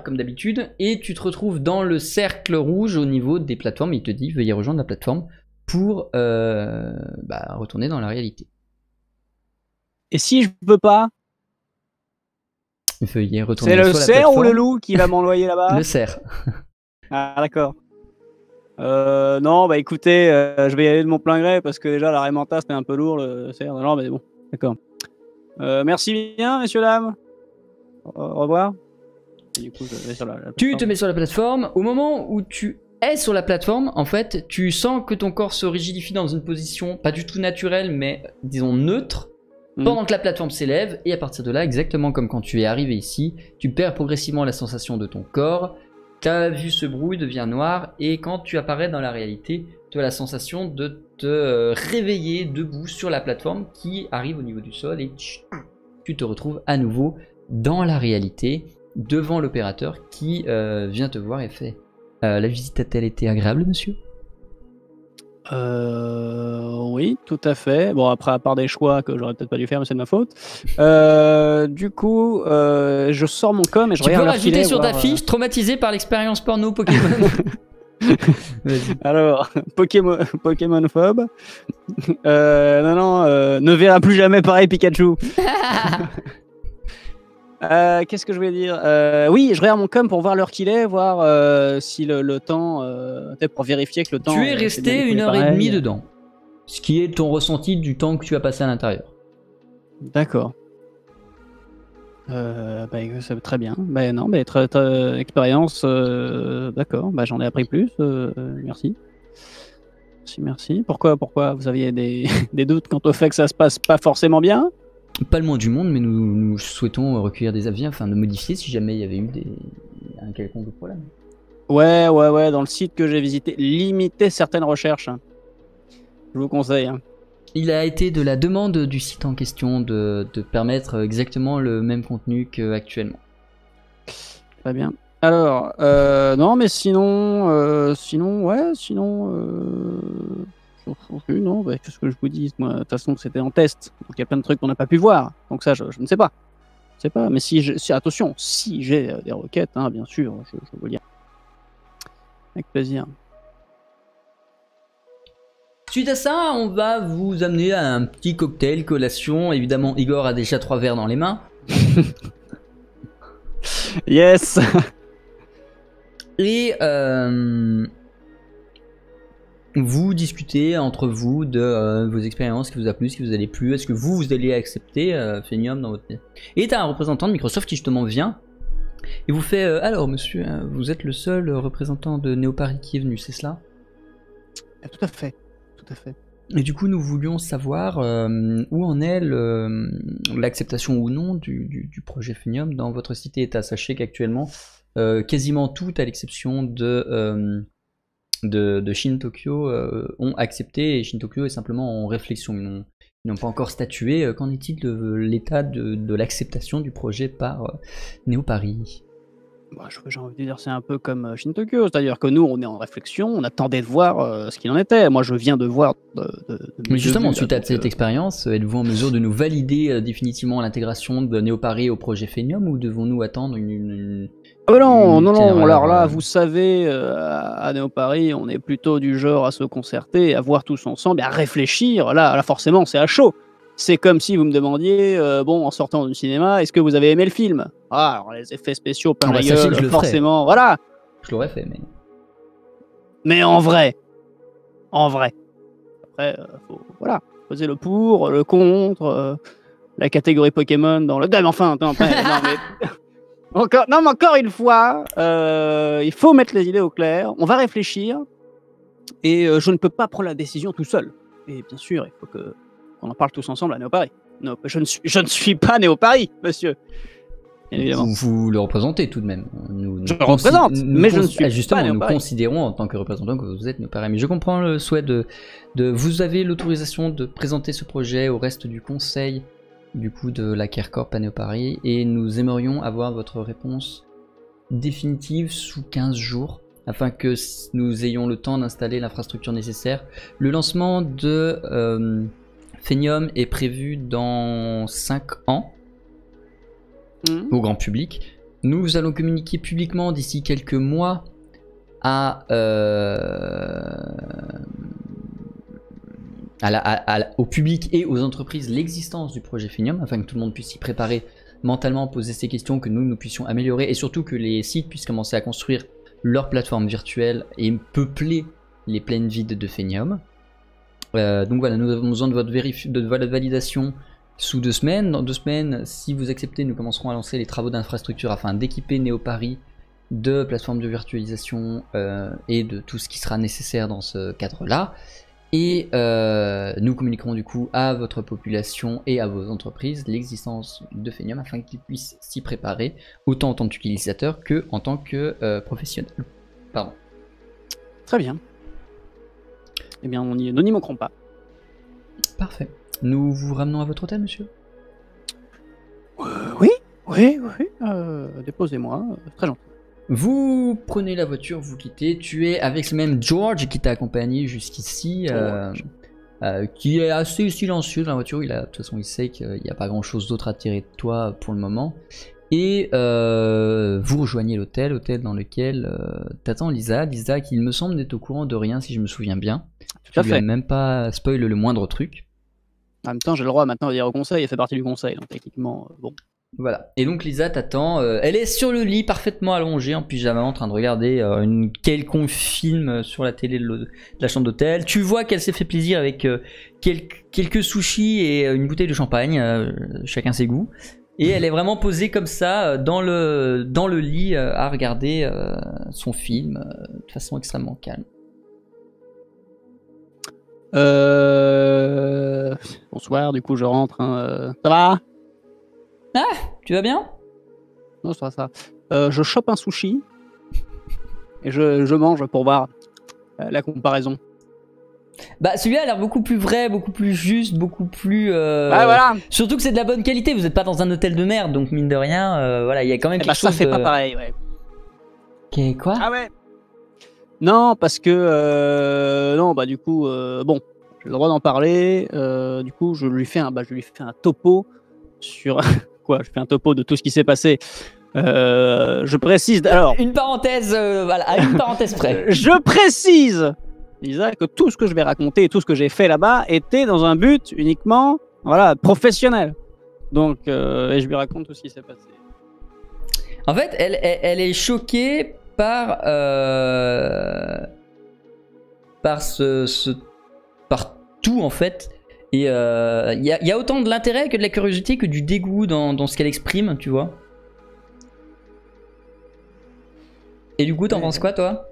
comme d'habitude, et tu te retrouves dans le cercle rouge au niveau des plateformes. Il te dit veuillez rejoindre la plateforme pour retourner dans la réalité. Et si je peux pas? Veuillez retourner sur la plateforme. C'est le cerf ou le loup qui va m'envoyer là-bas? Le cerf. Ah, d'accord. Non, bah écoutez, je vais y aller de mon plein gré parce que déjà la Raimanta c'était un peu lourd, le cerf. Non, mais bon, d'accord. Merci bien, messieurs, dames. Au revoir. Et du coup, je vais sur la tu te mets sur la plateforme. Au moment où tu es sur la plateforme, en fait, tu sens que ton corps se rigidifie dans une position pas du tout naturelle, mais disons neutre. Pendant que la plateforme s'élève, et à partir de là, exactement comme quand tu es arrivé ici, tu perds progressivement la sensation de ton corps, ta vue se brouille, devient noire, et quand tu apparais dans la réalité, tu as la sensation de te réveiller debout sur la plateforme qui arrive au niveau du sol, et tu te retrouves à nouveau dans la réalité, devant l'opérateur qui vient te voir et fait « La visite a-t-elle été agréable, monsieur ?» Oui, tout à fait. Bon, après, à part des choix que j'aurais peut-être pas dû faire, mais c'est de ma faute. Du coup, je sors mon com et je regarde. Tu peux rajouter sur ta fiche traumatisé par l'expérience porno Pokémon. Alors, Pokémonphobe. Non, ne verra plus jamais pareil Pikachu. Qu'est-ce que je voulais dire? Oui, je regarde mon com pour voir l'heure qu'il est, voir si le temps, peut-être pour vérifier que le temps. Tu es resté 1h30 dedans, ce qui est ton ressenti du temps que tu as passé à l'intérieur. D'accord. C'est très bien. Non, très expérience. D'accord. J'en ai appris plus. Merci. Merci. Pourquoi vous aviez des doutes quant au fait que ça se passe pas forcément bien? Pas le moins du monde, mais nous souhaitons recueillir des avis afin de modifier si jamais il y avait eu un quelconque problème. Ouais, dans le site que j'ai visité, limiter certaines recherches. Je vous conseille. Il a été de la demande du site en question de permettre exactement le même contenu qu'actuellement. Très bien. Alors, non, mais sinon, non, qu'est-ce que je vous dis? Moi, de toute façon, c'était en test, donc il y a plein de trucs qu'on n'a pas pu voir. Donc ça, je ne sais pas. Mais attention, si j'ai des requêtes, bien sûr, je vous dire. Avec plaisir. Suite à ça, on va vous amener à un petit cocktail, collation. Évidemment, Igor a déjà 3 verres dans les mains. Yes. Et vous discutez entre vous de vos expériences, ce qui vous a plu, ce qui vous a plu. Est-ce que vous allez accepter Phenium dans votre... Et t'as un représentant de Microsoft qui justement vient et vous fait alors monsieur, vous êtes le seul représentant de NeoParis qui est venu, c'est cela? Tout à fait. Et du coup, nous voulions savoir où en est l'acceptation ou non du projet Phenium dans votre cité État. Sachez qu'actuellement, quasiment tout, à l'exception de Shin-Tokyo, ont accepté, et Shin-Tokyo est simplement en réflexion. Ils n'ont pas encore statué. Qu'en est-il de l'état de l'acceptation du projet par Néo Paris? Bah, j'ai envie de dire, c'est un peu comme Shin-Tokyo, c'est-à-dire que nous, on est en réflexion, on attendait de voir ce qu'il en était. Moi, je viens de voir. Mais justement, suite à cette expérience, êtes-vous en mesure de nous valider définitivement l'intégration de Néo Paris au projet Phenium, ou devons-nous attendre une non, alors là, vous savez, à Néo Paris, on est plutôt du genre à se concerter, à voir tous ensemble, et à réfléchir. Là, forcément, c'est à chaud. C'est comme si vous me demandiez, en sortant du cinéma, est-ce que vous avez aimé le film? Ah, alors les effets spéciaux, plein la gueule, forcément, voilà. Je l'aurais fait, mais... Mais en vrai. Après, faut, poser le pour, le contre, la catégorie Pokémon dans le... Non, mais enfin, non, mais... encore une fois, il faut mettre les idées au clair, on va réfléchir, et je ne peux pas prendre la décision tout seul. Et bien sûr, il faut qu'on en parle tous ensemble à Néo Paris. Non, je ne suis pas Néo Paris, monsieur. Bien évidemment. Vous le représentez tout de même. Je le représente, mais je ne suis justement, pas Néo nous Paris. considérons en tant que représentant que vous êtes Néo Paris. Mais je comprends le souhait de... Vous avez l'autorisation de présenter ce projet au reste du conseil du coup de la CareCorp à Néo Paris, et nous aimerions avoir votre réponse définitive sous 15 jours afin que nous ayons le temps d'installer l'infrastructure nécessaire. Le lancement de Phenium est prévu dans 5 ans au grand public. Nous allons communiquer publiquement d'ici quelques mois au public et aux entreprises l'existence du projet Phenium, afin que tout le monde puisse s'y préparer mentalement, poser ses questions, que nous puissions améliorer, et surtout que les sites puissent commencer à construire leur plateforme virtuelle et peupler les plaines vides de Phenium. Donc voilà, nous avons besoin de votre validation sous 2 semaines. Dans 2 semaines, si vous acceptez, nous commencerons à lancer les travaux d'infrastructure afin d'équiper Néo Paris de plateformes de virtualisation et de tout ce qui sera nécessaire dans ce cadre-là. Et nous communiquerons du coup à votre population et à vos entreprises l'existence de Phenium afin qu'ils puissent s'y préparer, autant en tant qu'utilisateur que en tant que professionnel. Pardon. Très bien. Eh bien, nous n'y manquerons pas. Parfait. Nous vous ramenons à votre hôtel, monsieur? Oui. Déposez-moi. Très gentil. Vous prenez la voiture, vous quittez. Tu es avec ce même George qui t'a accompagné jusqu'ici, qui est assez silencieux dans la voiture. De toute façon, il sait qu'il n'y a pas grand-chose d'autre à tirer de toi pour le moment. Et vous rejoignez l'hôtel dans lequel t'attend Lisa. Lisa, qui il me semble n'est au courant de rien, si je me souviens bien. Tout à fait. Tu lui as même pas spoil le moindre truc. En même temps, j'ai le droit maintenant de dire au conseil, elle fait partie du conseil, donc techniquement, bon. Voilà. Et donc Lisa t'attend. Elle est sur le lit, parfaitement allongée en pyjama, en train de regarder une quelconque film sur la télé de la chambre d'hôtel. Tu vois qu'elle s'est fait plaisir avec quelques sushis et une bouteille de champagne, chacun ses goûts. Et elle est vraiment posée comme ça dans le lit à regarder son film de façon extrêmement calme. Bonsoir, du coup je rentre. Ça va? Ah, tu vas bien? Non, ça va, ça. Je chope un sushi et je mange pour voir la comparaison. Bah celui-là a l'air beaucoup plus vrai, beaucoup plus juste, beaucoup plus... Ouais, voilà. Surtout que c'est de la bonne qualité, vous n'êtes pas dans un hôtel de merde, donc mine de rien, voilà, il y a quand même quelque chose ça fait pas pareil, ouais. Quoi? Ah ouais. Non, parce que... non, bah du coup, bon, j'ai le droit d'en parler. Du coup, je lui fais un topo sur... Quoi, je fais un topo de tout ce qui s'est passé. Je précise... Alors, une parenthèse, voilà, à une parenthèse près. Je précise, Lisa, que tout ce que je vais raconter et tout ce que j'ai fait là-bas était dans un but uniquement professionnel. Donc, et je lui raconte tout ce qui s'est passé. En fait, elle est choquée par tout en fait. Et il y a autant de l'intérêt que de la curiosité que du dégoût dans ce qu'elle exprime, tu vois. Et du coup, t'en penses quoi, toi?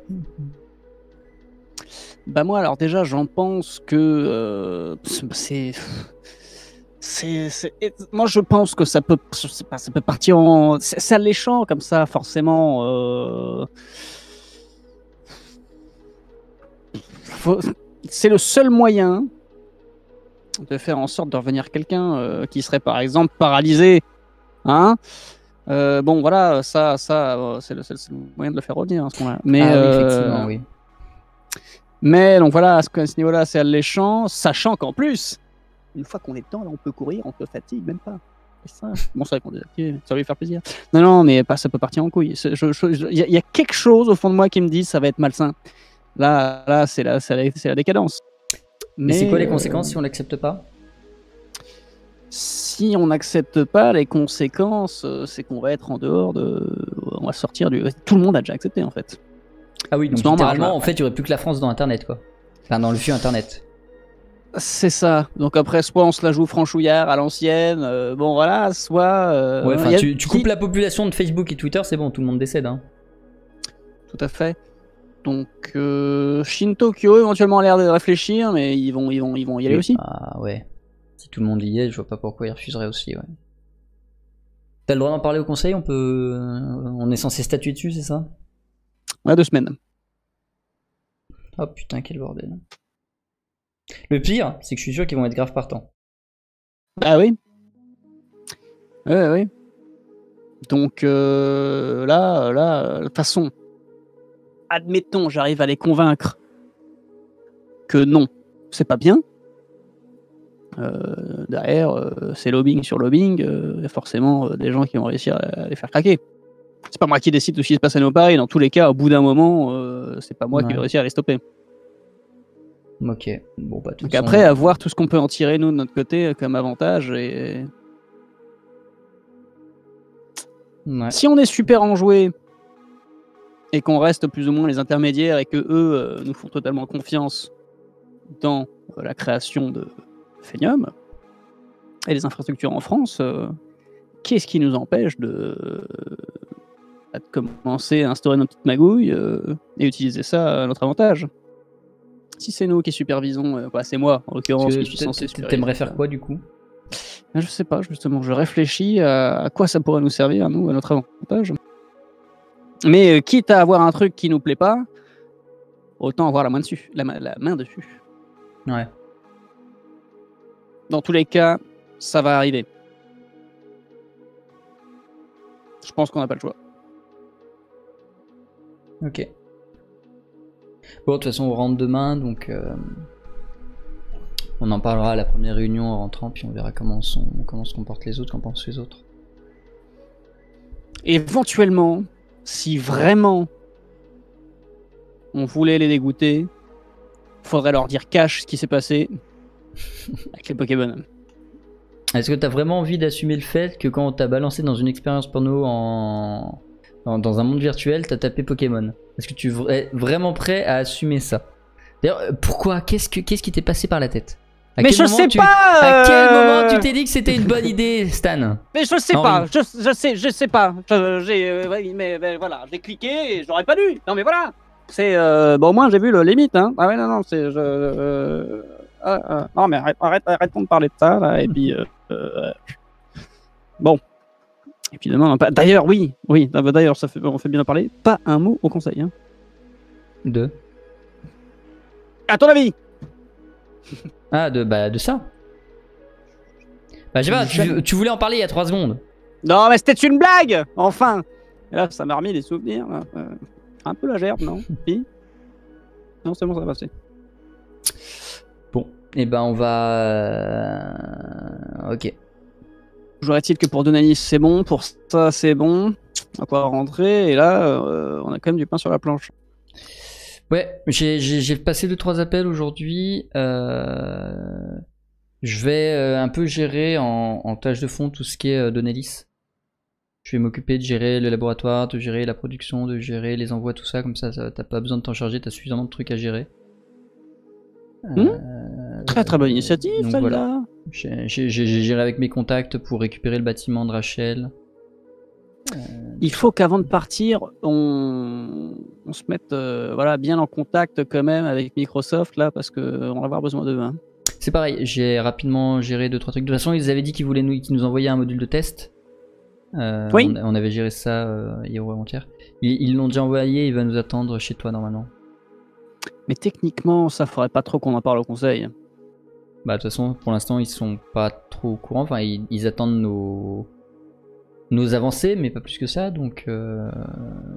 Bah moi, alors déjà, j'en pense que moi, je pense que ça peut, je sais pas, ça peut partir en... C'est alléchant comme ça, forcément. C'est le seul moyen de faire en sorte de revenir quelqu'un qui serait, par exemple, paralysé. Hein? Bon, voilà, ça c'est le moyen de le faire revenir, à ce moment-là. Mais, oui, effectivement, oui. Mais donc voilà, à ce niveau-là, c'est alléchant, sachant qu'en plus, une fois qu'on est dedans, là, on peut courir, on se fatigue même pas. C'est ça. Bon, c'est vrai qu'on est désactivé, ça va lui faire plaisir. Non, mais ça peut partir en couille. Il y a quelque chose au fond de moi qui me dit ça va être malsain. Là, c'est la décadence. Mais c'est quoi les conséquences si on l'accepte pas? Si on n'accepte pas les conséquences, c'est qu'on va être en dehors on va sortir du... Tout le monde a déjà accepté, en fait. Ah oui, donc littéralement, en fait, il n'y aurait plus que la France dans Internet, quoi. Enfin, dans le vieux Internet. C'est ça. Donc après, soit on se la joue franchouillard à l'ancienne, bon voilà, soit... ouais, enfin, tu coupes la population de Facebook et Twitter, c'est bon, tout le monde décède. Hein. Tout à fait. Donc, Shin-Tokyo éventuellement a l'air de réfléchir, mais ils vont y aller aussi. Ah ouais. Si tout le monde y est, je vois pas pourquoi ils refuseraient aussi, ouais. T'as le droit d'en parler au conseil, on est censé statuer dessus, c'est ça? Ouais, 2 semaines. Oh putain, quel bordel. Le pire, c'est que je suis sûr qu'ils vont être grave partants. Ah oui. Ouais. Donc là, de toute façon, admettons, j'arrive à les convaincre que non, c'est pas bien. Derrière, c'est lobbying sur lobbying, il y a forcément des gens qui vont réussir à les faire craquer. C'est pas moi qui décide de ce qui se passe à nos paris. Dans tous les cas, au bout d'un moment, c'est pas moi qui vais réussir à les stopper. Ok. Bon, bah, donc après, à voir tout ce qu'on peut en tirer, nous, de notre côté, comme avantage. Et... Ouais. Si on est super enjoué et qu'on reste plus ou moins les intermédiaires et que eux nous font totalement confiance dans la création de Phénium et les infrastructures en France, qu'est-ce qui nous empêche de commencer à instaurer notre petite magouille et utiliser ça à notre avantage? Si c'est nous qui supervisons, c'est moi en l'occurrence qui suis censé superviser. T'aimerais faire quoi du coup? Je sais pas, justement, je réfléchis à quoi ça pourrait nous servir, nous, à notre avantage. Mais quitte à avoir un truc qui nous plaît pas, autant avoir la main dessus. La main dessus. Ouais. Dans tous les cas, ça va arriver. Je pense qu'on n'a pas le choix. Ok. Bon, de toute façon, on rentre demain, donc on en parlera à la première réunion en rentrant, puis on verra comment se comportent les autres, qu'en pensent les autres. Éventuellement, si vraiment on voulait les dégoûter, faudrait leur dire cash ce qui s'est passé avec les Pokémon. Est-ce que t'as vraiment envie d'assumer le fait que quand on t'a balancé dans une expérience porno dans un monde virtuel, t'as tapé Pokémon? Est-ce que tu es vraiment prêt à assumer ça? D'ailleurs, pourquoi? Qu'est-ce qui t'est passé par la tête? Mais je sais pas. À quel moment tu t'es dit que c'était une bonne idée, Stan? Mais je sais pas. Je sais pas. Mais voilà, j'ai cliqué et j'aurais pas dû. Non mais voilà. C'est bon, au moins j'ai vu le limite. Hein. Ah ouais non c'est non mais arrêtons de parler de ça là et puis bon. Et puis demain, d'ailleurs, oui, d'ailleurs, on fait bien en parler. Pas un mot au conseil. Hein. De à ton avis? Ah, de ça. Bah, je sais pas, tu voulais en parler il y a 3 secondes. Non, mais c'était une blague. Enfin. Et là, ça m'a remis des souvenirs. Là. Un peu la gerbe, non? Si. Non, c'est bon, ça va passer. Bon, et ben on va. Ok. Jouerait-il que pour Donalis c'est bon, pour ça c'est bon, on va pouvoir rentrer, et là on a quand même du pain sur la planche. Ouais, j'ai passé 2-3 appels aujourd'hui. Je vais un peu gérer en tâche de fond tout ce qui est Donalis. Je vais m'occuper de gérer le laboratoire, de gérer la production, de gérer les envois, tout ça, comme ça t'as pas besoin de t'en charger, t'as suffisamment de trucs à gérer. Très très bonne initiative celle-là. Voilà. J'ai géré avec mes contacts pour récupérer le bâtiment de Rachel. Il faut qu'avant de partir, on se mette voilà, bien en contact quand même avec Microsoft là, parce qu'on va avoir besoin d'eux. Hein. C'est pareil, j'ai rapidement géré 2-3 trucs. De toute façon, ils avaient dit qu'ils nous envoyaient un module de test. Oui. On avait géré ça hier ou avant-hier. Ils l'ont déjà envoyé, il va nous attendre chez toi normalement. Mais techniquement, ça ferait pas trop qu'on en parle au conseil. Bah de toute façon, pour l'instant, ils sont pas trop au courant. Enfin, ils attendent nos avancées, mais pas plus que ça. Donc,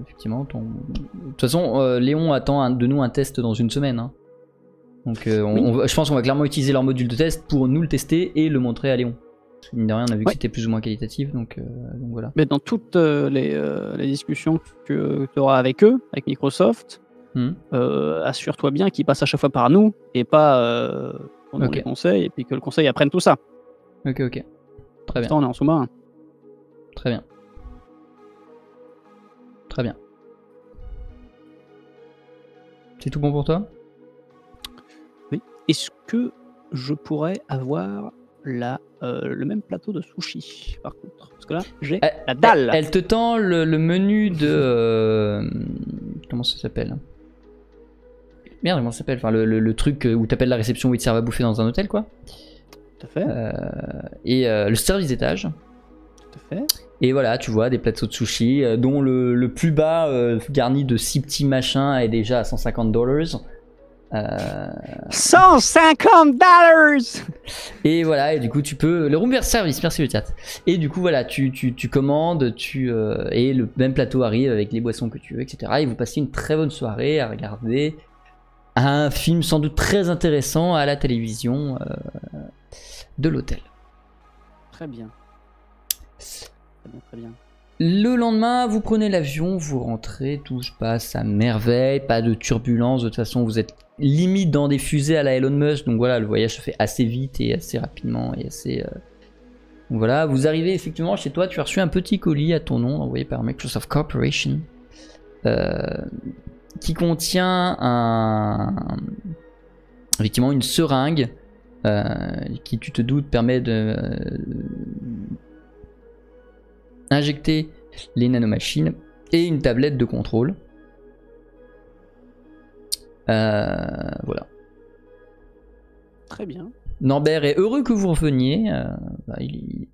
effectivement, de toute façon, Léon attend de nous un test dans une semaine. Hein. Donc, je pense qu'on va clairement utiliser leur module de test pour nous le tester et le montrer à Léon. Mine de rien, on a vu que c'était plus ou moins qualitatif, donc voilà. Mais dans toutes les discussions que tu auras avec eux, avec Microsoft, assure-toi bien qu'ils passent à chaque fois par nous et pas pendant les conseils, et puis que le conseil apprenne tout ça. Ok. Très bien. On est en sous-marin. Très bien. Très bien. C'est tout bon pour toi? Oui. Est-ce que je pourrais avoir le même plateau de sushi par contre? Parce que là, j'ai la dalle. Elle te tend le menu de... comment ça s'appelle? Merde, comment ça s'appelle? Enfin, le truc où t'appelles la réception où ils te servent à bouffer dans un hôtel, quoi. Tout à fait. Et le service d'étage. Tout à fait. Et voilà, tu vois, des plateaux de sushi, dont le plus bas, garni de 6 petits machins, est déjà à $150. $150. Et voilà, et du coup tu peux... Le room service, merci le chat. Et du coup voilà, tu commandes, et le même plateau arrive avec les boissons que tu veux, etc. Et vous passez une très bonne soirée à regarder un film sans doute très intéressant à la télévision de l'hôtel. Très bien. Très bien. Le lendemain, vous prenez l'avion, vous rentrez, tout se passe à merveille, pas de turbulence, de toute façon vous êtes limite dans des fusées à la Elon Musk, donc voilà, le voyage se fait assez vite et assez rapidement et assez... Donc voilà, vous arrivez effectivement chez toi, tu as reçu un petit colis à ton nom, envoyé par Microsoft Corporation, qui contient effectivement une seringue, qui tu te doutes permet de... injecter les nanomachines et une tablette de contrôle. Voilà. Très bien. Norbert est heureux que vous reveniez.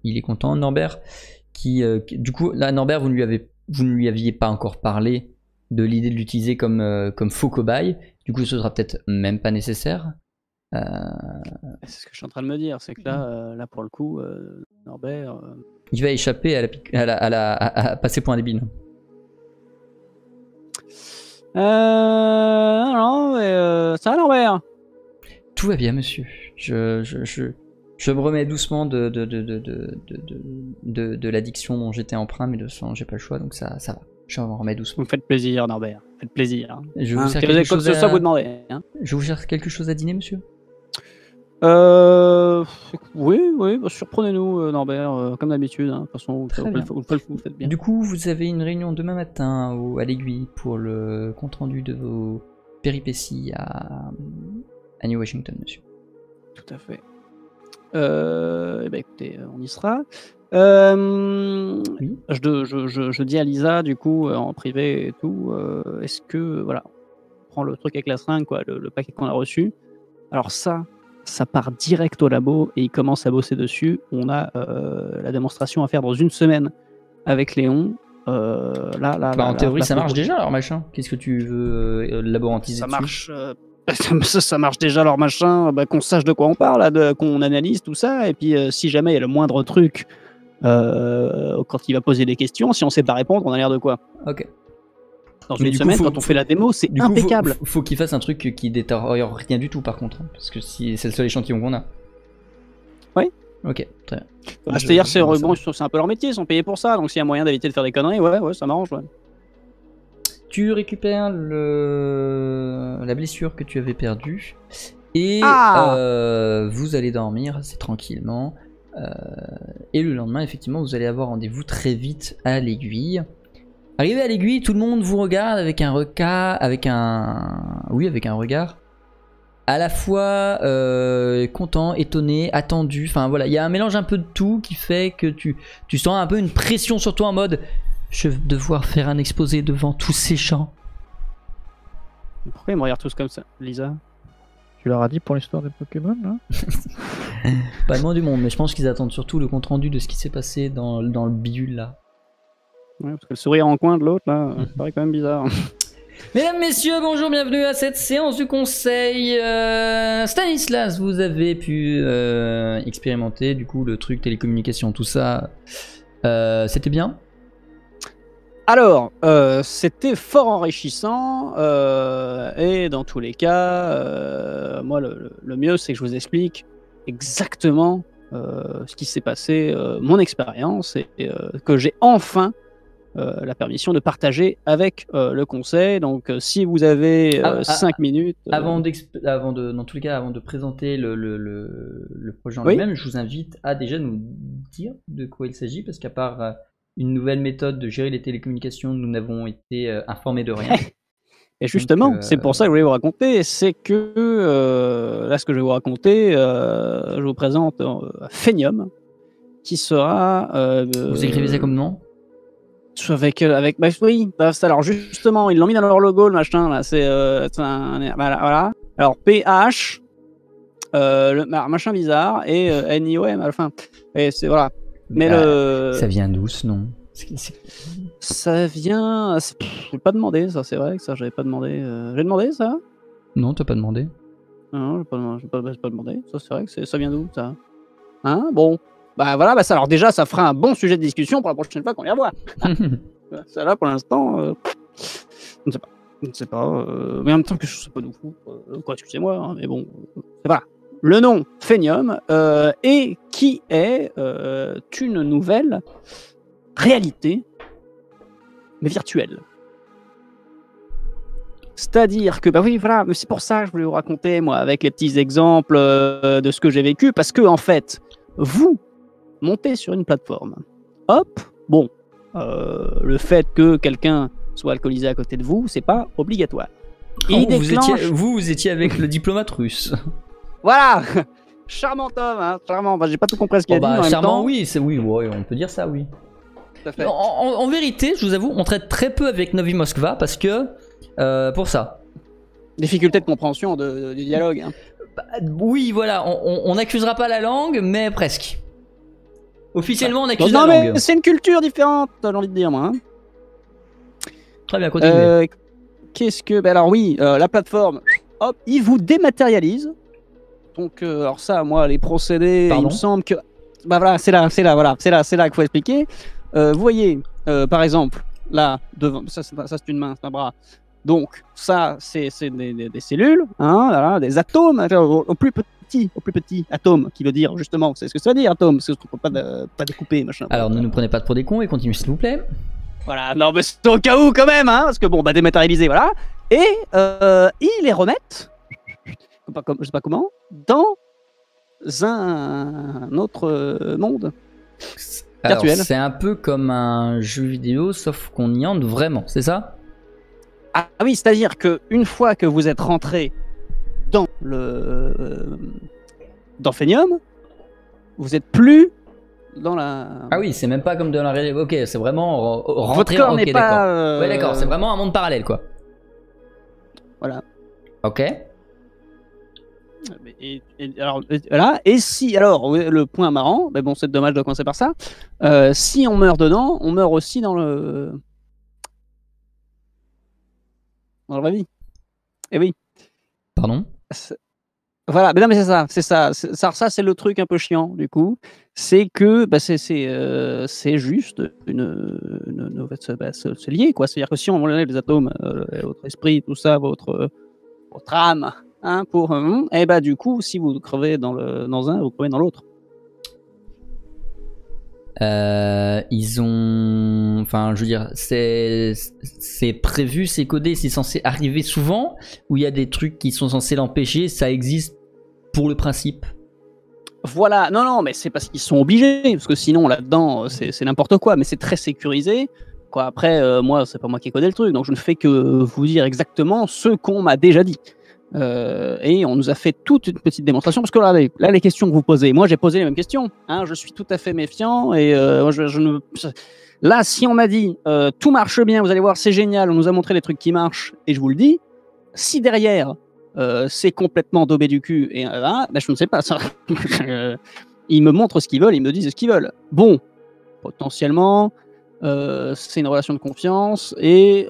Il est content. Norbert, du coup, là, Norbert, vous ne lui aviez pas encore parlé de l'idée de l'utiliser comme faux cobaye. Du coup, ce sera peut-être même pas nécessaire. C'est ce que je suis en train de me dire, c'est que là pour le coup, Norbert. Il va échapper à passer point débile. Non, mais ça va Norbert? Tout va bien, monsieur. Je me remets doucement de l'addiction dont j'étais emprunt, mais de toute façon, j'ai pas le choix, donc ça va. Je me remets doucement. Vous me faites plaisir, Norbert. Faites plaisir. Je vous sers quelque chose à... vous demandez, hein. Je vous cherche quelque chose à dîner, monsieur? Oui, bah, surprenez-nous, Norbert, comme d'habitude. Hein. De toute façon, vous faites bien. Du coup, vous avez une réunion demain matin à l'Aiguille pour le compte-rendu de vos péripéties à New Washington, monsieur. Tout à fait. Écoutez, on y sera. Oui. Je dis à Lisa, du coup, en privé et tout, est-ce que, voilà, on prend le truc avec la seringue, quoi, le paquet qu'on a reçu. Alors ça part direct au labo et ils commencent à bosser dessus. On a la démonstration à faire dans une semaine avec Léon. En théorie, ça marche déjà leur machin. Qu'est-ce que tu veux laborantiser ça dessus? Ça marche déjà leur machin, qu'on sache de quoi on parle, qu'on analyse tout ça. Et puis si jamais il y a le moindre truc quand il va poser des questions, si on sait pas répondre, on a l'air de quoi? Ok. Dans une semaine, quand on fait la démo, c'est impeccable. Faut qu'il fasse un truc qui détériore rien du tout, par contre, hein, parce que si c'est le seul échantillon qu'on a. Oui. Ok, très bien. C'est-à-dire, c'est un peu leur métier, ils sont payés pour ça, donc s'il y a moyen d'éviter de faire des conneries, ouais, ça m'arrange. Ouais. Tu récupères la blessure que tu avais perdue et vous allez dormir assez tranquillement. Et le lendemain, effectivement, vous allez avoir rendez-vous très vite à l'Aiguille. Arrivé à l'Aiguille, tout le monde vous regarde avec un regard, avec un regard à la fois content, étonné, attendu. Enfin voilà, il y a un mélange un peu de tout qui fait que tu sens un peu une pression sur toi en mode je vais devoir faire un exposé devant tous ces gens. Pourquoi ils me regardent tous comme ça, Lisa? Tu leur as dit pour l'histoire des Pokémon, là? Pas le moins du monde, mais je pense qu'ils attendent surtout le compte rendu de ce qui s'est passé dans le bidule là. Ouais, parce que le sourire en coin de l'autre, là, ça paraît quand même bizarre. Mesdames, messieurs, bonjour, bienvenue à cette séance du conseil. Stanislas, vous avez pu expérimenter du coup le truc télécommunication, tout ça. C'était bien? Alors, c'était fort enrichissant et dans tous les cas, moi le mieux c'est que je vous explique exactement ce qui s'est passé, mon expérience et que j'ai enfin la permission de partager avec le conseil. Donc si vous avez 5 minutes... Avant dans tous les cas, avant de présenter le projet en lui-même, je vous invite à déjà nous dire de quoi il s'agit, parce qu'à part... une nouvelle méthode de gérer les télécommunications, nous n'avons été informés de rien. Et justement, c'est pour ça que je voulais vous raconter, c'est que là, ce que je vais vous raconter, je vous présente Phenium, qui sera... vous écrivez ça comme nom? Oui, alors justement, ils l'ont mis dans leur logo, le machin, là, voilà. Alors, PH, le machin bizarre, et NIOM à la fin. Et c'est, voilà. Mais ça vient d'où ce nom? Ça vient... J'ai pas demandé ça, c'est vrai que ça j'avais pas demandé. J'ai demandé ça? Non, t'as pas demandé. Non, j'ai pas demandé. Ça c'est vrai que ça vient d'où ça? Hein? Bon. Bah voilà, ça, alors déjà ça fera un bon sujet de discussion pour la prochaine fois qu'on les revoit. Ça là pour l'instant, je ne sais pas. Mais en même temps que je sais pas d'où fou. Quoi, excusez-moi, hein, mais bon. Voilà. Le nom Phenium et qui est une nouvelle réalité, mais virtuelle. C'est-à-dire que, bah oui, voilà, mais c'est pour ça que je voulais vous raconter, moi, avec les petits exemples de ce que j'ai vécu, parce que, en fait, vous montez sur une plateforme. Hop, bon, le fait que quelqu'un soit alcoolisé à côté de vous, c'est pas obligatoire. Vous étiez avec le diplomate russe. Voilà, charmant homme, hein, charmant. Bah, j'ai pas tout compris ce qu'il a dit. En charmant, même temps. Oui, on peut dire ça, oui. Tout à fait. En vérité, je vous avoue, on traite très peu avec Novi Moskva parce que pour ça. Difficulté de compréhension du dialogue. Hein. Oui, voilà, on n'accusera pas la langue, mais presque. Officiellement, on accuse la langue. Non, mais c'est une culture différente, j'ai envie de dire, moi. Hein. Très bien, continuez. Qu'est-ce que... Bah alors oui, la plateforme, hop, il vous dématérialise. Donc, alors ça, moi, les procédés, il me semble que... Bah voilà, c'est là qu'il faut expliquer. Vous voyez, par exemple, là, devant, ça c'est une main, c'est un bras. Donc, ça, c'est des cellules, hein, voilà, des atomes, au plus petit atome, qui veut dire, justement, c'est ce que ça veut dire, atome, parce qu'on ne peut pas découper, machin. Alors, ne nous prenez pas pour des cons et continuez, s'il vous plaît. Voilà, non, mais c'est au cas où, quand même, hein, parce que bon, bah, dématérialisé, voilà. Et ils les remettent... je sais pas comment, dans un autre monde virtuel. Alors, c'est un peu comme un jeu vidéo, sauf qu'on y entre vraiment, c'est ça? Ah oui, c'est-à-dire qu'une fois que vous êtes rentré dans dans Phenium, vous n'êtes plus dans la... Ah oui, c'est même pas comme dans la réalité. Ok, c'est vraiment rentrer... Votre corps n'est pas... d'accord. Ouais, d'accord, c'est vraiment un monde parallèle, quoi. Voilà. Ok. Et si, alors, le point marrant, mais bon, c'est dommage de commencer par ça, si on meurt dedans, on meurt aussi dans la vraie vie. Et oui. Pardon? Voilà, mais non, mais c'est ça, c'est le truc un peu chiant, du coup, c'est que bah, c'est juste c'est lié, quoi. C'est-à-dire que si on enlève les atomes, votre esprit, tout ça, votre âme, hein, et bah du coup, si vous crevez dans un, vous crevez dans l'autre. Ils ont... Enfin, je veux dire, c'est prévu, c'est codé, c'est censé arriver souvent, ou il y a des trucs qui sont censés l'empêcher, ça existe pour le principe? Voilà, non, mais c'est parce qu'ils sont obligés, parce que sinon, là-dedans, c'est n'importe quoi, mais c'est très sécurisé. Quoi, après, moi, c'est pas moi qui ai codé le truc, donc je ne fais que vous dire exactement ce qu'on m'a déjà dit. Et on nous a fait toute une petite démonstration, parce que là, les questions que vous posez, moi j'ai posé les mêmes questions, hein, je suis tout à fait méfiant, et moi, là, si on m'a dit tout marche bien, vous allez voir, c'est génial, on nous a montré des trucs qui marchent, et je vous le dis, si derrière c'est complètement daubé du cul, et ben, je ne sais pas, ça. Ils me montrent ce qu'ils veulent, ils me disent ce qu'ils veulent. Bon, potentiellement, c'est une relation de confiance, et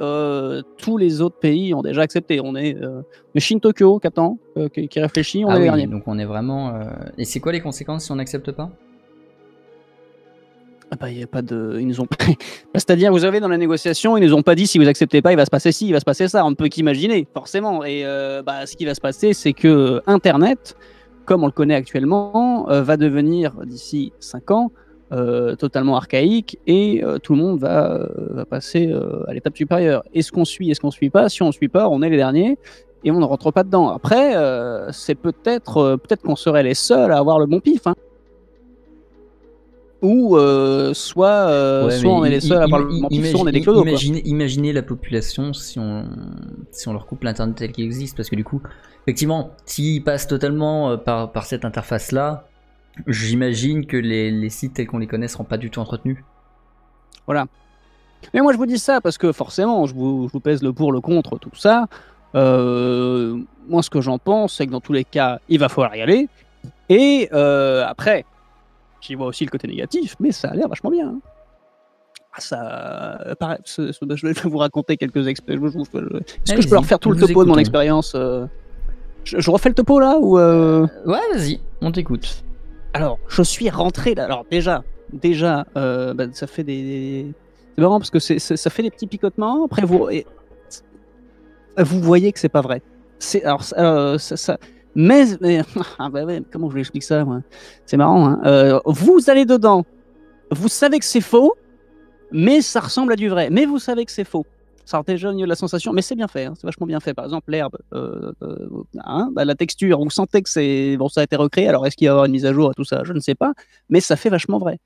tous les autres pays ont déjà accepté. On est mais Shin-Tokyo, qui attend, qui réfléchit, on est les derniers. Donc on est vraiment. Et c'est quoi les conséquences si on n'accepte pas? Ah bah, y a pas de... Ils nous ont... C'est-à-dire, vous avez dans la négociation, ils nous ont pas dit si vous acceptez pas, il va se passer ci, il va se passer ça. On ne peut qu'imaginer, forcément. Et ce qui va se passer, c'est que Internet, comme on le connaît actuellement, va devenir d'ici 5 ans totalement archaïque, et tout le monde va passer à l'étape supérieure. Est-ce qu'on suit, est-ce qu'on suit pas? Si on suit pas, on est les derniers et on ne rentre pas dedans. Après, c'est peut-être qu'on serait les seuls à avoir le bon pif, hein. Ou soit on est les seuls à avoir le bon pif, soit on est des clodos. Imaginez la population si on leur coupe l'internet tel qu'il existe, parce que du coup, effectivement, s'ils passent totalement par cette interface-là, j'imagine que les sites tels qu'on les connaît seront pas du tout entretenus. Voilà. Mais moi je vous dis ça parce que forcément, je vous pèse le pour, le contre, tout ça. Moi ce que j'en pense, c'est que dans tous les cas, il va falloir y aller. Et après, j'y vois aussi le côté négatif, mais ça a l'air vachement bien. Hein. Ça, pareil, je vais vous raconter quelques expériences. Est-ce que je peux leur faire tout le topo de mon expérience je refais le topo là ou Ouais, vas-y, on t'écoute. Alors, je suis rentré là. Alors déjà, ça fait des... C'est marrant parce que ça fait des petits picotements. Après, vous voyez que c'est pas vrai. Mais ah bah ouais, comment je vous explique ça, moi? C'est marrant. Hein. Vous allez dedans, vous savez que c'est faux, mais ça ressemble à du vrai. Mais vous savez que c'est faux. Ça déjà au niveau de la sensation, mais c'est bien fait, hein, c'est vachement bien fait. Par exemple, l'herbe, la texture, vous sentez que c'est bon, ça a été recréé. Alors, est-ce qu'il va y avoir une mise à jour et tout ça? Je ne sais pas, mais ça fait vachement vrai.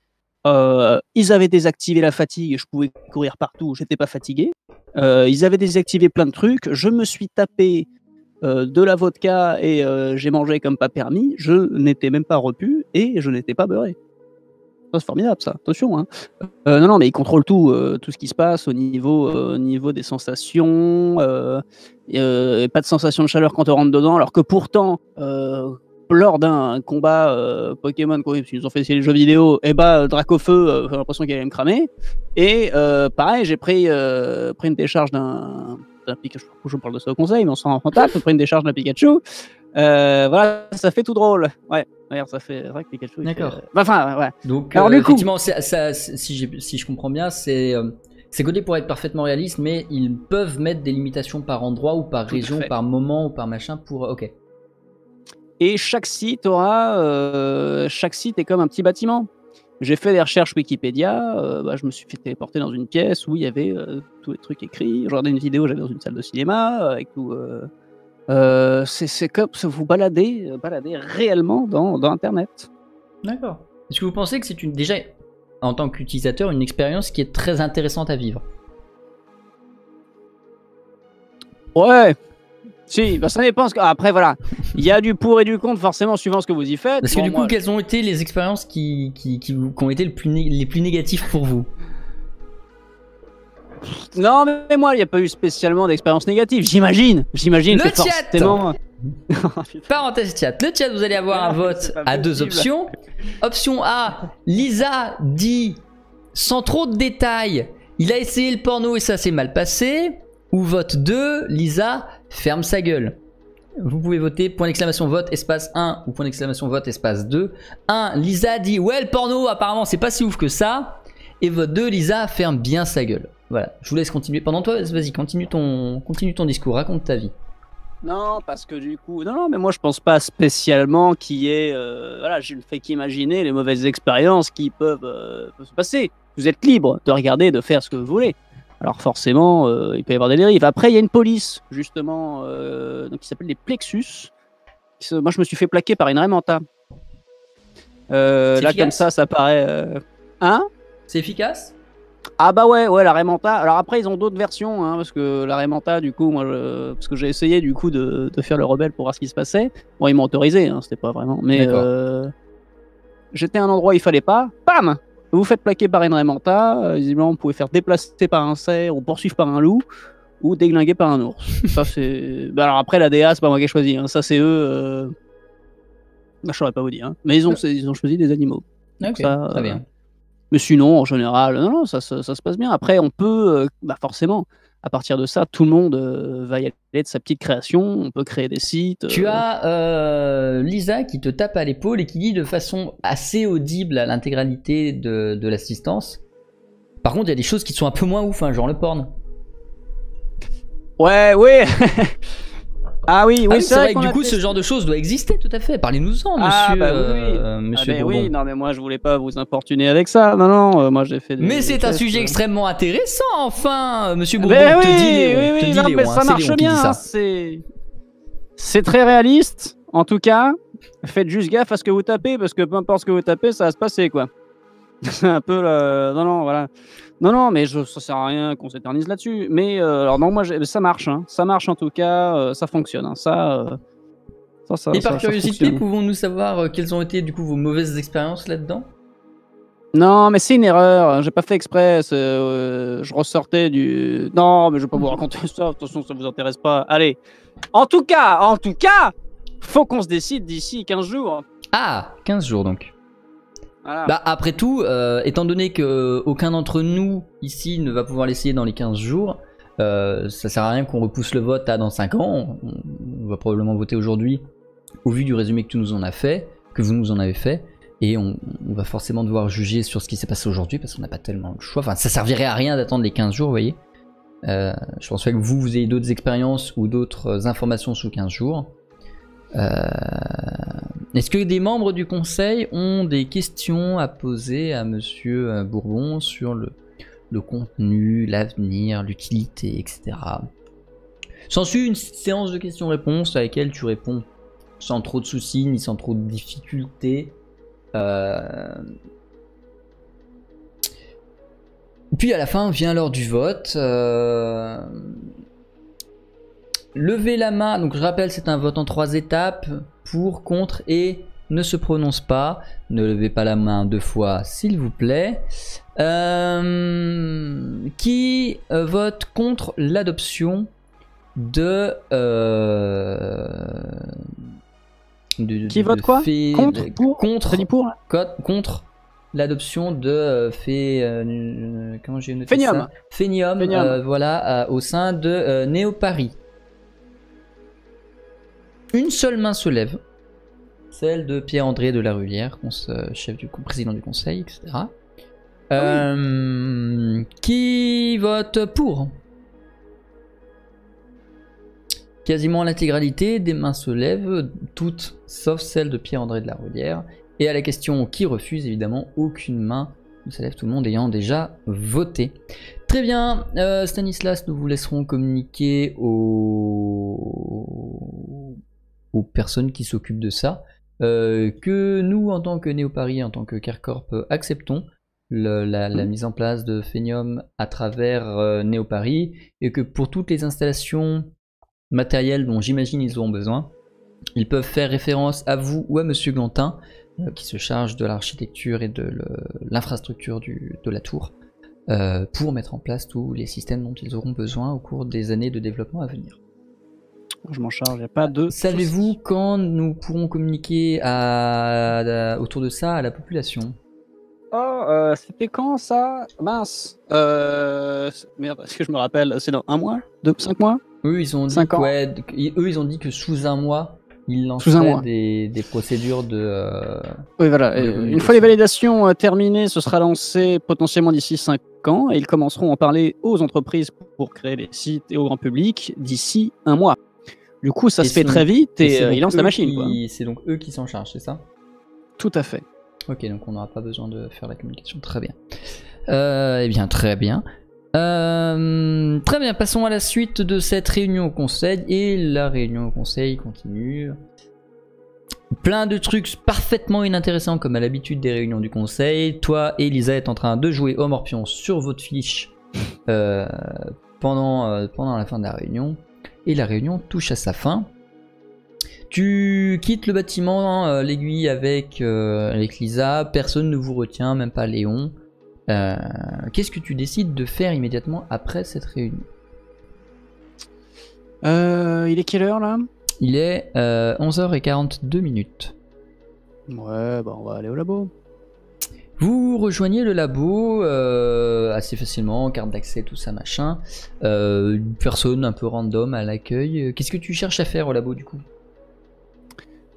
Ils avaient désactivé la fatigue, je pouvais courir partout, j'étais pas fatigué. Ils avaient désactivé plein de trucs. Je me suis tapé de la vodka et j'ai mangé comme pas permis. Je n'étais même pas repu et je n'étais pas beurré. C'est formidable ça, attention. Hein. Non, mais ils contrôlent tout ce qui se passe au niveau des sensations. Pas de sensation de chaleur quand on rentre dedans, alors que pourtant, lors d'un combat Pokémon, ils nous ont fait essayer les jeux vidéo, et Dracofeu, j'ai l'impression qu'il allait me cramer. Et pareil, j'ai pris une décharge d'un Pikachu. Je parle de ça au conseil, mais on s'en rend compte. J'ai pris une décharge d'un Pikachu. Voilà, ça fait tout drôle. Ouais, regarde, ça fait vrai que Pikachu. D'accord. Ouais. Donc, alors, du coup, effectivement, si je comprends bien, c'est codé pour être parfaitement réaliste, mais ils peuvent mettre des limitations par endroit ou par région, par moment ou par machin pour. Ok. Et chaque site est comme un petit bâtiment. J'ai fait des recherches Wikipédia, je me suis fait téléporter dans une pièce où il y avait tous les trucs écrits. Je regardais une vidéo, j'allais dans une salle de cinéma avec tout. C'est comme vous balader réellement dans Internet. D'accord. Est-ce que vous pensez que c'est déjà, en tant qu'utilisateur, une expérience qui est très intéressante à vivre? Ouais. Si, ça dépend. Après, voilà, il y a du pour et du contre, forcément, suivant ce que vous y faites. Parce que du coup, quelles ont été les expériences qui ont été les plus négatives pour vous? Non, mais moi, il n'y a pas eu spécialement d'expérience négative. J'imagine que forcément... Parenthèse chat. Le chat, vous allez avoir un vote à deux options. Option A, Lisa dit, sans trop de détails, il a essayé le porno et ça s'est mal passé. Ou vote 2, Lisa ferme sa gueule. Vous pouvez voter point d'exclamation vote espace 1 ou point d'exclamation vote espace 2. 1, Lisa dit ouais, le porno apparemment c'est pas si ouf que ça. Et vote 2, Lisa ferme bien sa gueule. Voilà, je vous laisse continuer. Pendant toi, vas-y, continue ton discours, raconte ta vie. Non, parce que du coup, non, mais moi je pense pas spécialement qu'il y ait, voilà, je ne fais qu'imaginer les mauvaises expériences qui peuvent se passer. Vous êtes libre de regarder, de faire ce que vous voulez. Alors forcément, il peut y avoir des dérives. Après, il y a une police, justement, qui s'appelle les Plexus. Moi, je me suis fait plaquer par une Raimanta. Là, efficace. Comme ça paraît... Hein ? C'est efficace ? Ah bah ouais, la Raymanta. Alors après, ils ont d'autres versions, hein, parce que la Raymanta, du coup, parce que j'ai essayé du coup de faire le rebelle pour voir ce qui se passait. Bon, ils m'ont autorisé, hein, c'était pas vraiment. Mais j'étais à un endroit où il fallait pas. Pam! Vous faites plaquer par une Raymanta. Visiblement, vous pouvez faire déplacer par un cerf ou poursuivre par un loup ou déglinguer par un ours. Ça c'est. Bah, alors après, la DA, c'est pas moi qui ai choisi. Hein. Ça c'est eux. Bah, je saurais pas vous dire. Hein. Mais ils ont choisi des animaux. Ok, ça, très bien. Mais sinon, en général, non, ça se passe bien. Après, on peut, forcément, à partir de ça, tout le monde va y aller de sa petite création. On peut créer des sites. Tu as Lisa qui te tape à l'épaule et qui dit de façon assez audible à l'intégralité de l'assistance. Par contre, il y a des choses qui sont un peu moins ouf, hein, genre le porn. Ouais, oui. Ah oui, c'est vrai que du coup, ce genre de choses doit exister, tout à fait. Parlez-nous-en, monsieur. Monsieur Bourbon. Oui, non, mais moi, je voulais pas vous importuner avec ça. Non, moi, j'ai fait. Mais c'est un sujet extrêmement intéressant, enfin, monsieur Bourbon. Mais oui, ça marche bien. C'est très réaliste, en tout cas. Faites juste gaffe à ce que vous tapez, parce que peu importe ce que vous tapez, ça va se passer, quoi. C'est un peu non, voilà. Non, mais ça sert à rien qu'on s'éternise là-dessus. Mais alors non, moi ça marche, hein. Ça marche en tout cas, ça fonctionne. Hein. Et par curiosité, pouvons-nous savoir quelles ont été du coup vos mauvaises expériences là-dedans? Non, mais c'est une erreur. J'ai pas fait exprès. Je ressortais du. Non, mais je vais pas vous raconter ça. De toute façon, ça vous intéresse pas. Allez. En tout cas, faut qu'on se décide d'ici 15 jours. Ah, 15 jours donc. Voilà. Bah après tout, étant donné qu'aucun d'entre nous ici ne va pouvoir l'essayer dans les 15 jours, ça sert à rien qu'on repousse le vote à dans 5 ans. On va probablement voter aujourd'hui au vu du résumé que tu nous en as fait, que vous nous en avez fait, et on va forcément devoir juger sur ce qui s'est passé aujourd'hui parce qu'on n'a pas tellement le choix. Enfin, ça servirait à rien d'attendre les 15 jours, vous voyez. Je pense pas que vous ayez d'autres expériences ou d'autres informations sous 15 jours. Est-ce que des membres du conseil ont des questions à poser à monsieur Bourbon sur le contenu, l'avenir, l'utilité, etc. S'ensuit une séance de questions-réponses à laquelle tu réponds sans trop de soucis ni sans trop de difficultés. Puis à la fin vient l'heure du vote. Levez la main, donc je rappelle c'est un vote en 3 étapes, pour, contre et ne se prononce pas. Ne levez pas la main 2 fois s'il vous plaît. Qui vote contre l'adoption de... Qui vote quoi? Contre? Pour? Contre l'adoption de comment j'ai noté ça? Phénium. Voilà, au sein de Néo-Paris. Une seule main se lève, celle de Pierre-André de la Rulière, président du conseil, etc. Qui vote pour? Quasiment l'intégralité des mains se lèvent, toutes sauf celle de Pierre-André de la Rulière. Et à la question qui refuse, évidemment, aucune main ne se lève, tout le monde ayant déjà voté. Très bien, Stanislas, nous vous laisserons communiquer aux personnes qui s'occupent de ça, que nous, en tant que Néo-Paris, en tant que Carcorp, acceptons la mise en place de Phénium à travers Néo-Paris, et que pour toutes les installations matérielles dont j'imagine ils auront besoin, ils peuvent faire référence à vous ou à Monsieur Gantin, qui se charge de l'architecture et de l'infrastructure de la tour, pour mettre en place tous les systèmes dont ils auront besoin au cours des années de développement à venir. Je m'en charge, il n'y a pas de... Savez-vous quand nous pourrons communiquer autour de ça à la population? Oh, c'était quand ça? Mince. Merde, est-ce que je me rappelle? C'est dans 1 mois? 5 mois? Eux, ils ont dit ils ont dit que sous 1 mois, ils lanceraient des procédures de... Oui, voilà. Une fois les validations terminées, ce sera lancé potentiellement d'ici 5 ans, et ils commenceront à en parler aux entreprises pour créer les sites et au grand public d'ici 1 mois. Du coup, ça se fait très vite et ils lancent la machine. C'est donc eux qui s'en chargent, c'est ça? Tout à fait. Ok, donc on n'aura pas besoin de faire la communication. Très bien. Eh bien, très bien. Très bien, passons à la suite de cette réunion au conseil. Et la réunion au conseil continue. Plein de trucs parfaitement inintéressants comme à l'habitude des réunions du conseil. Toi et Lisa êtes en train de jouer au morpion sur votre fiche pendant la fin de la réunion. Et la réunion touche à sa fin. Tu quittes le bâtiment, l'aiguille avec Lisa. Personne ne vous retient, même pas Léon. Qu'est-ce que tu décides de faire immédiatement après cette réunion? Il est quelle heure là? Il est 11h42. Ouais, bah on va aller au labo. Vous rejoignez le labo assez facilement, carte d'accès, tout ça machin. Une personne un peu random à l'accueil. Qu'est-ce que tu cherches à faire au labo du coup?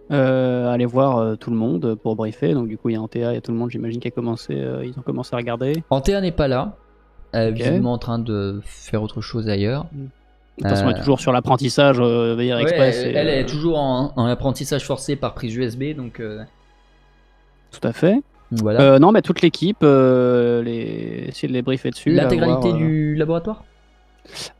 Aller voir tout le monde pour briefer. Donc du coup il y a Antea, il y a tout le monde, j'imagine, qui a commencé, ils ont commencé à regarder. Antea n'est pas là, visiblement en train de faire autre chose ailleurs. De toute façon, elle est toujours sur l'apprentissage VIR Express. Elle est toujours en apprentissage forcé par prise USB, donc. Tout à fait. Voilà. Non, mais toute l'équipe, essayer de les briefer dessus. L'intégralité du laboratoire?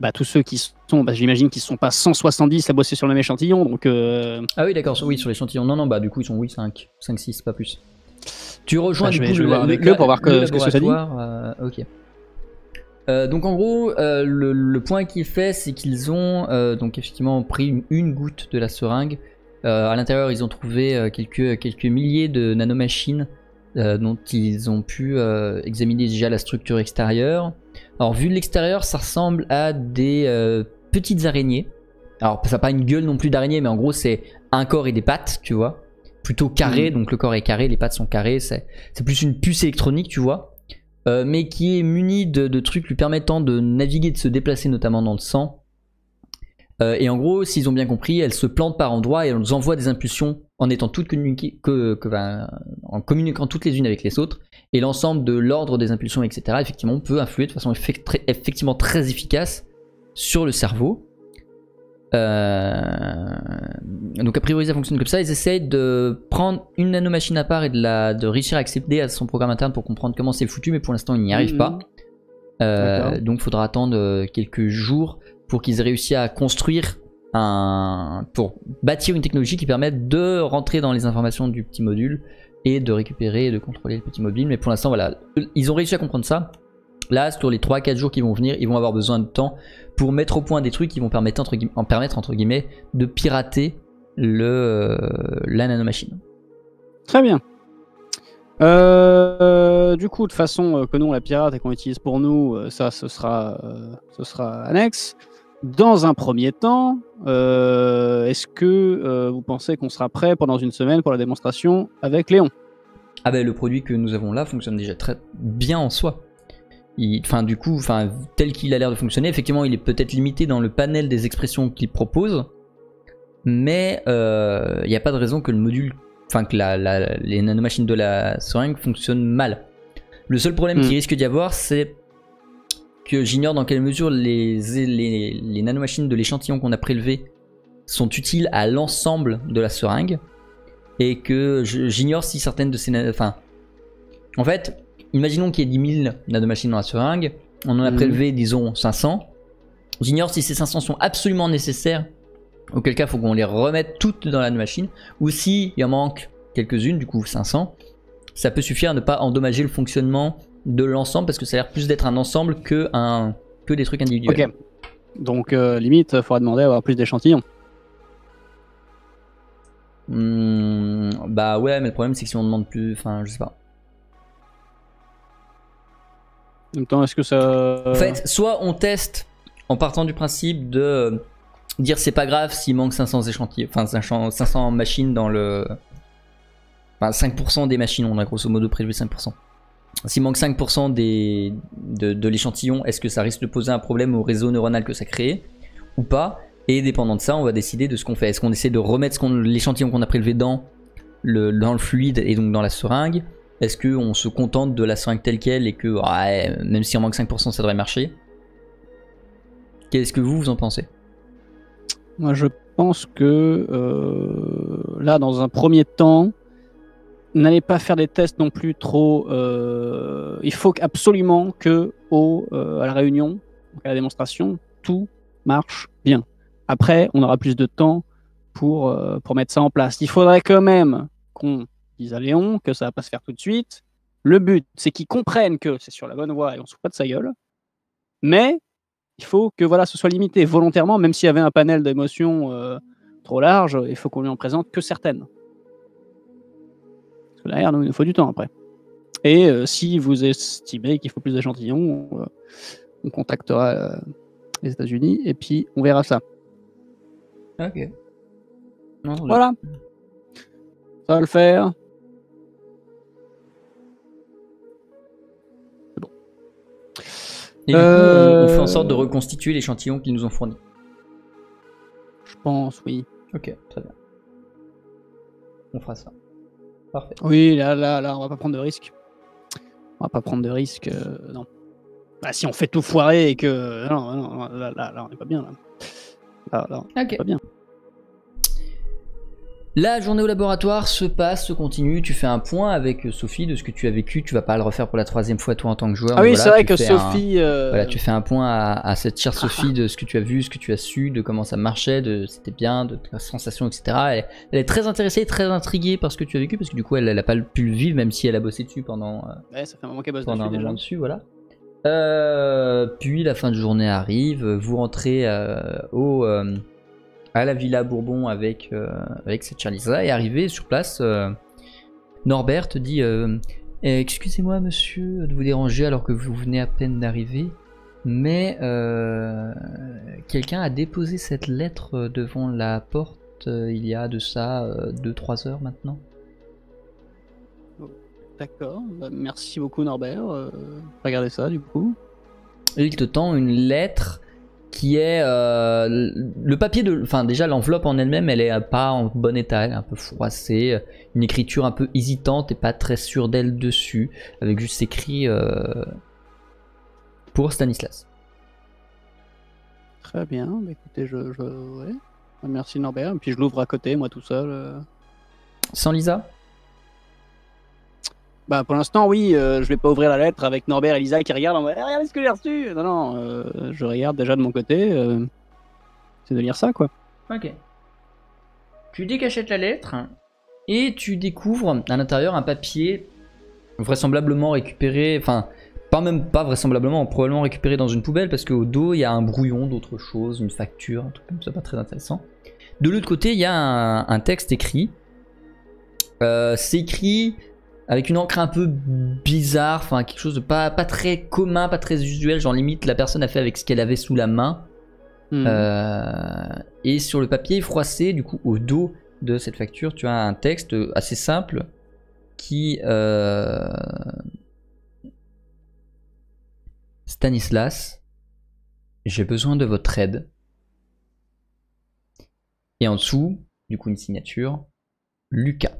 Bah, tous ceux qui sont, j'imagine qu'ils sont pas 170 à bosser sur le même échantillon, donc. Ah oui, d'accord, oui, sur l'échantillon. Non, bah du coup ils sont 5, 6, pas plus. Tu rejoins je vais voir avec eux pour voir ce que ça dit. Ok. Donc en gros, le point qu'il fait, c'est qu'ils ont donc effectivement pris une goutte de la seringue. À l'intérieur, ils ont trouvé quelques milliers de nanomachines dont ils ont pu examiner déjà la structure extérieure. Alors vu de l'extérieur, ça ressemble à des petites araignées. Alors ça n'a pas une gueule non plus d'araignée, mais en gros c'est un corps et des pattes, tu vois. Plutôt carré, donc le corps est carré, les pattes sont carrées. C'est plus une puce électronique, tu vois. Mais qui est muni de trucs lui permettant de naviguer, de se déplacer notamment dans le sang. Et en gros, s'ils ont bien compris, elles se plantent par endroits et elles nous envoient des impulsions en étant toutes en communiquant toutes les unes avec les autres. Et l'ensemble de l'ordre des impulsions, etc., effectivement, peut influer de façon effectivement très efficace sur le cerveau. Donc a priori ça fonctionne comme ça. Ils essayent de prendre une nanomachine à part et de réussir à accéder à son programme interne pour comprendre comment c'est foutu, mais pour l'instant ils n'y arrivent pas. Donc il faudra attendre quelques jours pour qu'ils aient réussi à construire pour bâtir une technologie qui permette de rentrer dans les informations du petit module et de récupérer et de contrôler le petit mobile. Mais pour l'instant voilà, ils ont réussi à comprendre ça. Là, sur les 3-4 jours qui vont venir, ils vont avoir besoin de temps pour mettre au point des trucs qui vont permettre entre guillemets de pirater la nanomachine. Très bien. Du coup, de façon que nous on la pirate et qu'on utilise pour nous, ça ce sera annexe. Dans un premier temps, est-ce que vous pensez qu'on sera prêt pendant une semaine pour la démonstration avec Léon? Ah ben le produit que nous avons là fonctionne déjà très bien en soi. Tel qu'il a l'air de fonctionner, effectivement il est peut-être limité dans le panel des expressions qu'il propose, mais il n'y a pas de raison que le module, que les nanomachines de la seringue fonctionnent mal. Le seul problème qu'il risque d'y avoir, c'est que j'ignore dans quelle mesure les nanomachines de l'échantillon qu'on a prélevé sont utiles à l'ensemble de la seringue, et que j'ignore si certaines de ces en fait, imaginons qu'il y ait 10 000 nanomachines dans la seringue, on en a prélevé, disons, 500. J'ignore si ces 500 sont absolument nécessaires, auquel cas il faut qu'on les remette toutes dans la nanomachine, ou s'il y en manque quelques-unes, du coup 500, ça peut suffire à ne pas endommager le fonctionnement de l'ensemble, parce que ça a l'air plus d'être un ensemble que des trucs individuels. Ok, donc limite, il faudra demander à avoir plus d'échantillons. Bah ouais, mais le problème c'est que si on demande plus, je sais pas. En même temps, est-ce que ça... En fait, soit on teste en partant du principe de dire c'est pas grave s'il manque 500 échantillons, 500 machines dans le... 5% des machines, on a grosso modo prélevé 5%. S'il manque 5% de l'échantillon, est-ce que ça risque de poser un problème au réseau neuronal que ça crée ou pas? Et dépendant de ça, on va décider de ce qu'on fait. Est-ce qu'on essaie de remettre l'échantillon qu'on a prélevé dans le fluide et donc dans la seringue? Est-ce qu'on se contente de la seringue telle qu'elle et que même si on manque 5% ça devrait marcher? Qu'est-ce que vous en pensez? Moi je pense que là dans un premier temps, n'allez pas faire des tests non plus trop... il faut absolument que à la réunion, à la démonstration, tout marche bien. Après, on aura plus de temps pour mettre ça en place. Il faudrait quand même qu'on dise à Léon que ça va pas se faire tout de suite. Le but, c'est qu'ils comprennent que c'est sur la bonne voie et on se fout pas de sa gueule. Mais il faut que voilà, ce soit limité volontairement, même s'il y avait un panel d'émotions trop large, il faut qu'on lui en présente que certaines. Parce que derrière, nous, il nous faut du temps après. Et si vous estimez qu'il faut plus d'échantillons, on contactera les États-Unis et puis on verra ça. Ok. Non, Voilà. Ça va le faire. C'est bon. Et du coup, on fait en sorte de reconstituer l'échantillon qu'ils nous ont fourni. Je pense, oui. Ok, très bien. On fera ça. Parfait. Oui, là, on va pas prendre de risques. On va pas prendre de risques, non. Bah, si on fait tout foirer et que... Non, là, on est pas bien, là. Là, on est pas bien. La journée au laboratoire se passe, se continue. Tu fais un point avec Sophie de ce que tu as vécu. Tu vas pas le refaire pour la 3e fois toi en tant que joueur. Ah oui, voilà, c'est vrai que Sophie... Voilà, tu fais un point à cette chère Sophie de ce que tu as vu, ce que tu as su, de comment ça marchait, de c'était bien, de ta sensation, etc. Elle est très intéressée, très intriguée par ce que tu as vécu parce que du coup elle a pas pu le vivre même si elle a bossé dessus pendant. Ouais, ça fait un moment qu'elle bosse pendant dessus, un moment déjà. dessus, voilà. Puis la fin de journée arrive. Vous rentrez à la Villa Bourbon avec cette Charlisa et arrivé sur place, Norbert te dit excusez-moi monsieur de vous déranger alors que vous venez à peine d'arriver, mais quelqu'un a déposé cette lettre devant la porte il y a de ça 2-3 heures maintenant. D'accord, bah, merci beaucoup Norbert. Regardez ça du coup. Et il te tend une lettre qui est le papier de, enfin déjà l'enveloppe en elle-même, elle est pas en bon état, elle est un peu froissée, une écriture un peu hésitante et pas très sûre d'elle dessus, avec juste écrit pour Stanislas. Très bien, bah, écoutez, ouais. Merci Norbert, et puis je l'ouvre à côté, moi tout seul. Sans Lisa? Bah pour l'instant oui, je vais pas ouvrir la lettre avec Norbert et Lisa qui regardent en mode regardez ce que j'ai reçu. Non, je regarde déjà de mon côté, c'est de lire ça quoi. Ok. Tu décachettes la lettre et tu découvres à l'intérieur un papier vraisemblablement récupéré, enfin pas vraisemblablement, probablement récupéré dans une poubelle parce qu'au dos il y a un brouillon d'autre chose, une facture, un truc comme ça pas très intéressant. De l'autre côté il y a un texte écrit. C'est écrit avec une encre un peu bizarre, enfin quelque chose de pas très commun, pas très usuel, genre limite la personne a fait avec ce qu'elle avait sous la main. Et sur le papier froissé, du coup au dos de cette facture, tu as un texte assez simple qui... Stanislas, j'ai besoin de votre aide. Et en dessous, du coup une signature, Lucas.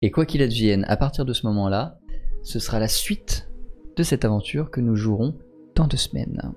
Et quoi qu'il advienne, à partir de ce moment-là, ce sera la suite de cette aventure que nous jouerons dans 2 semaines.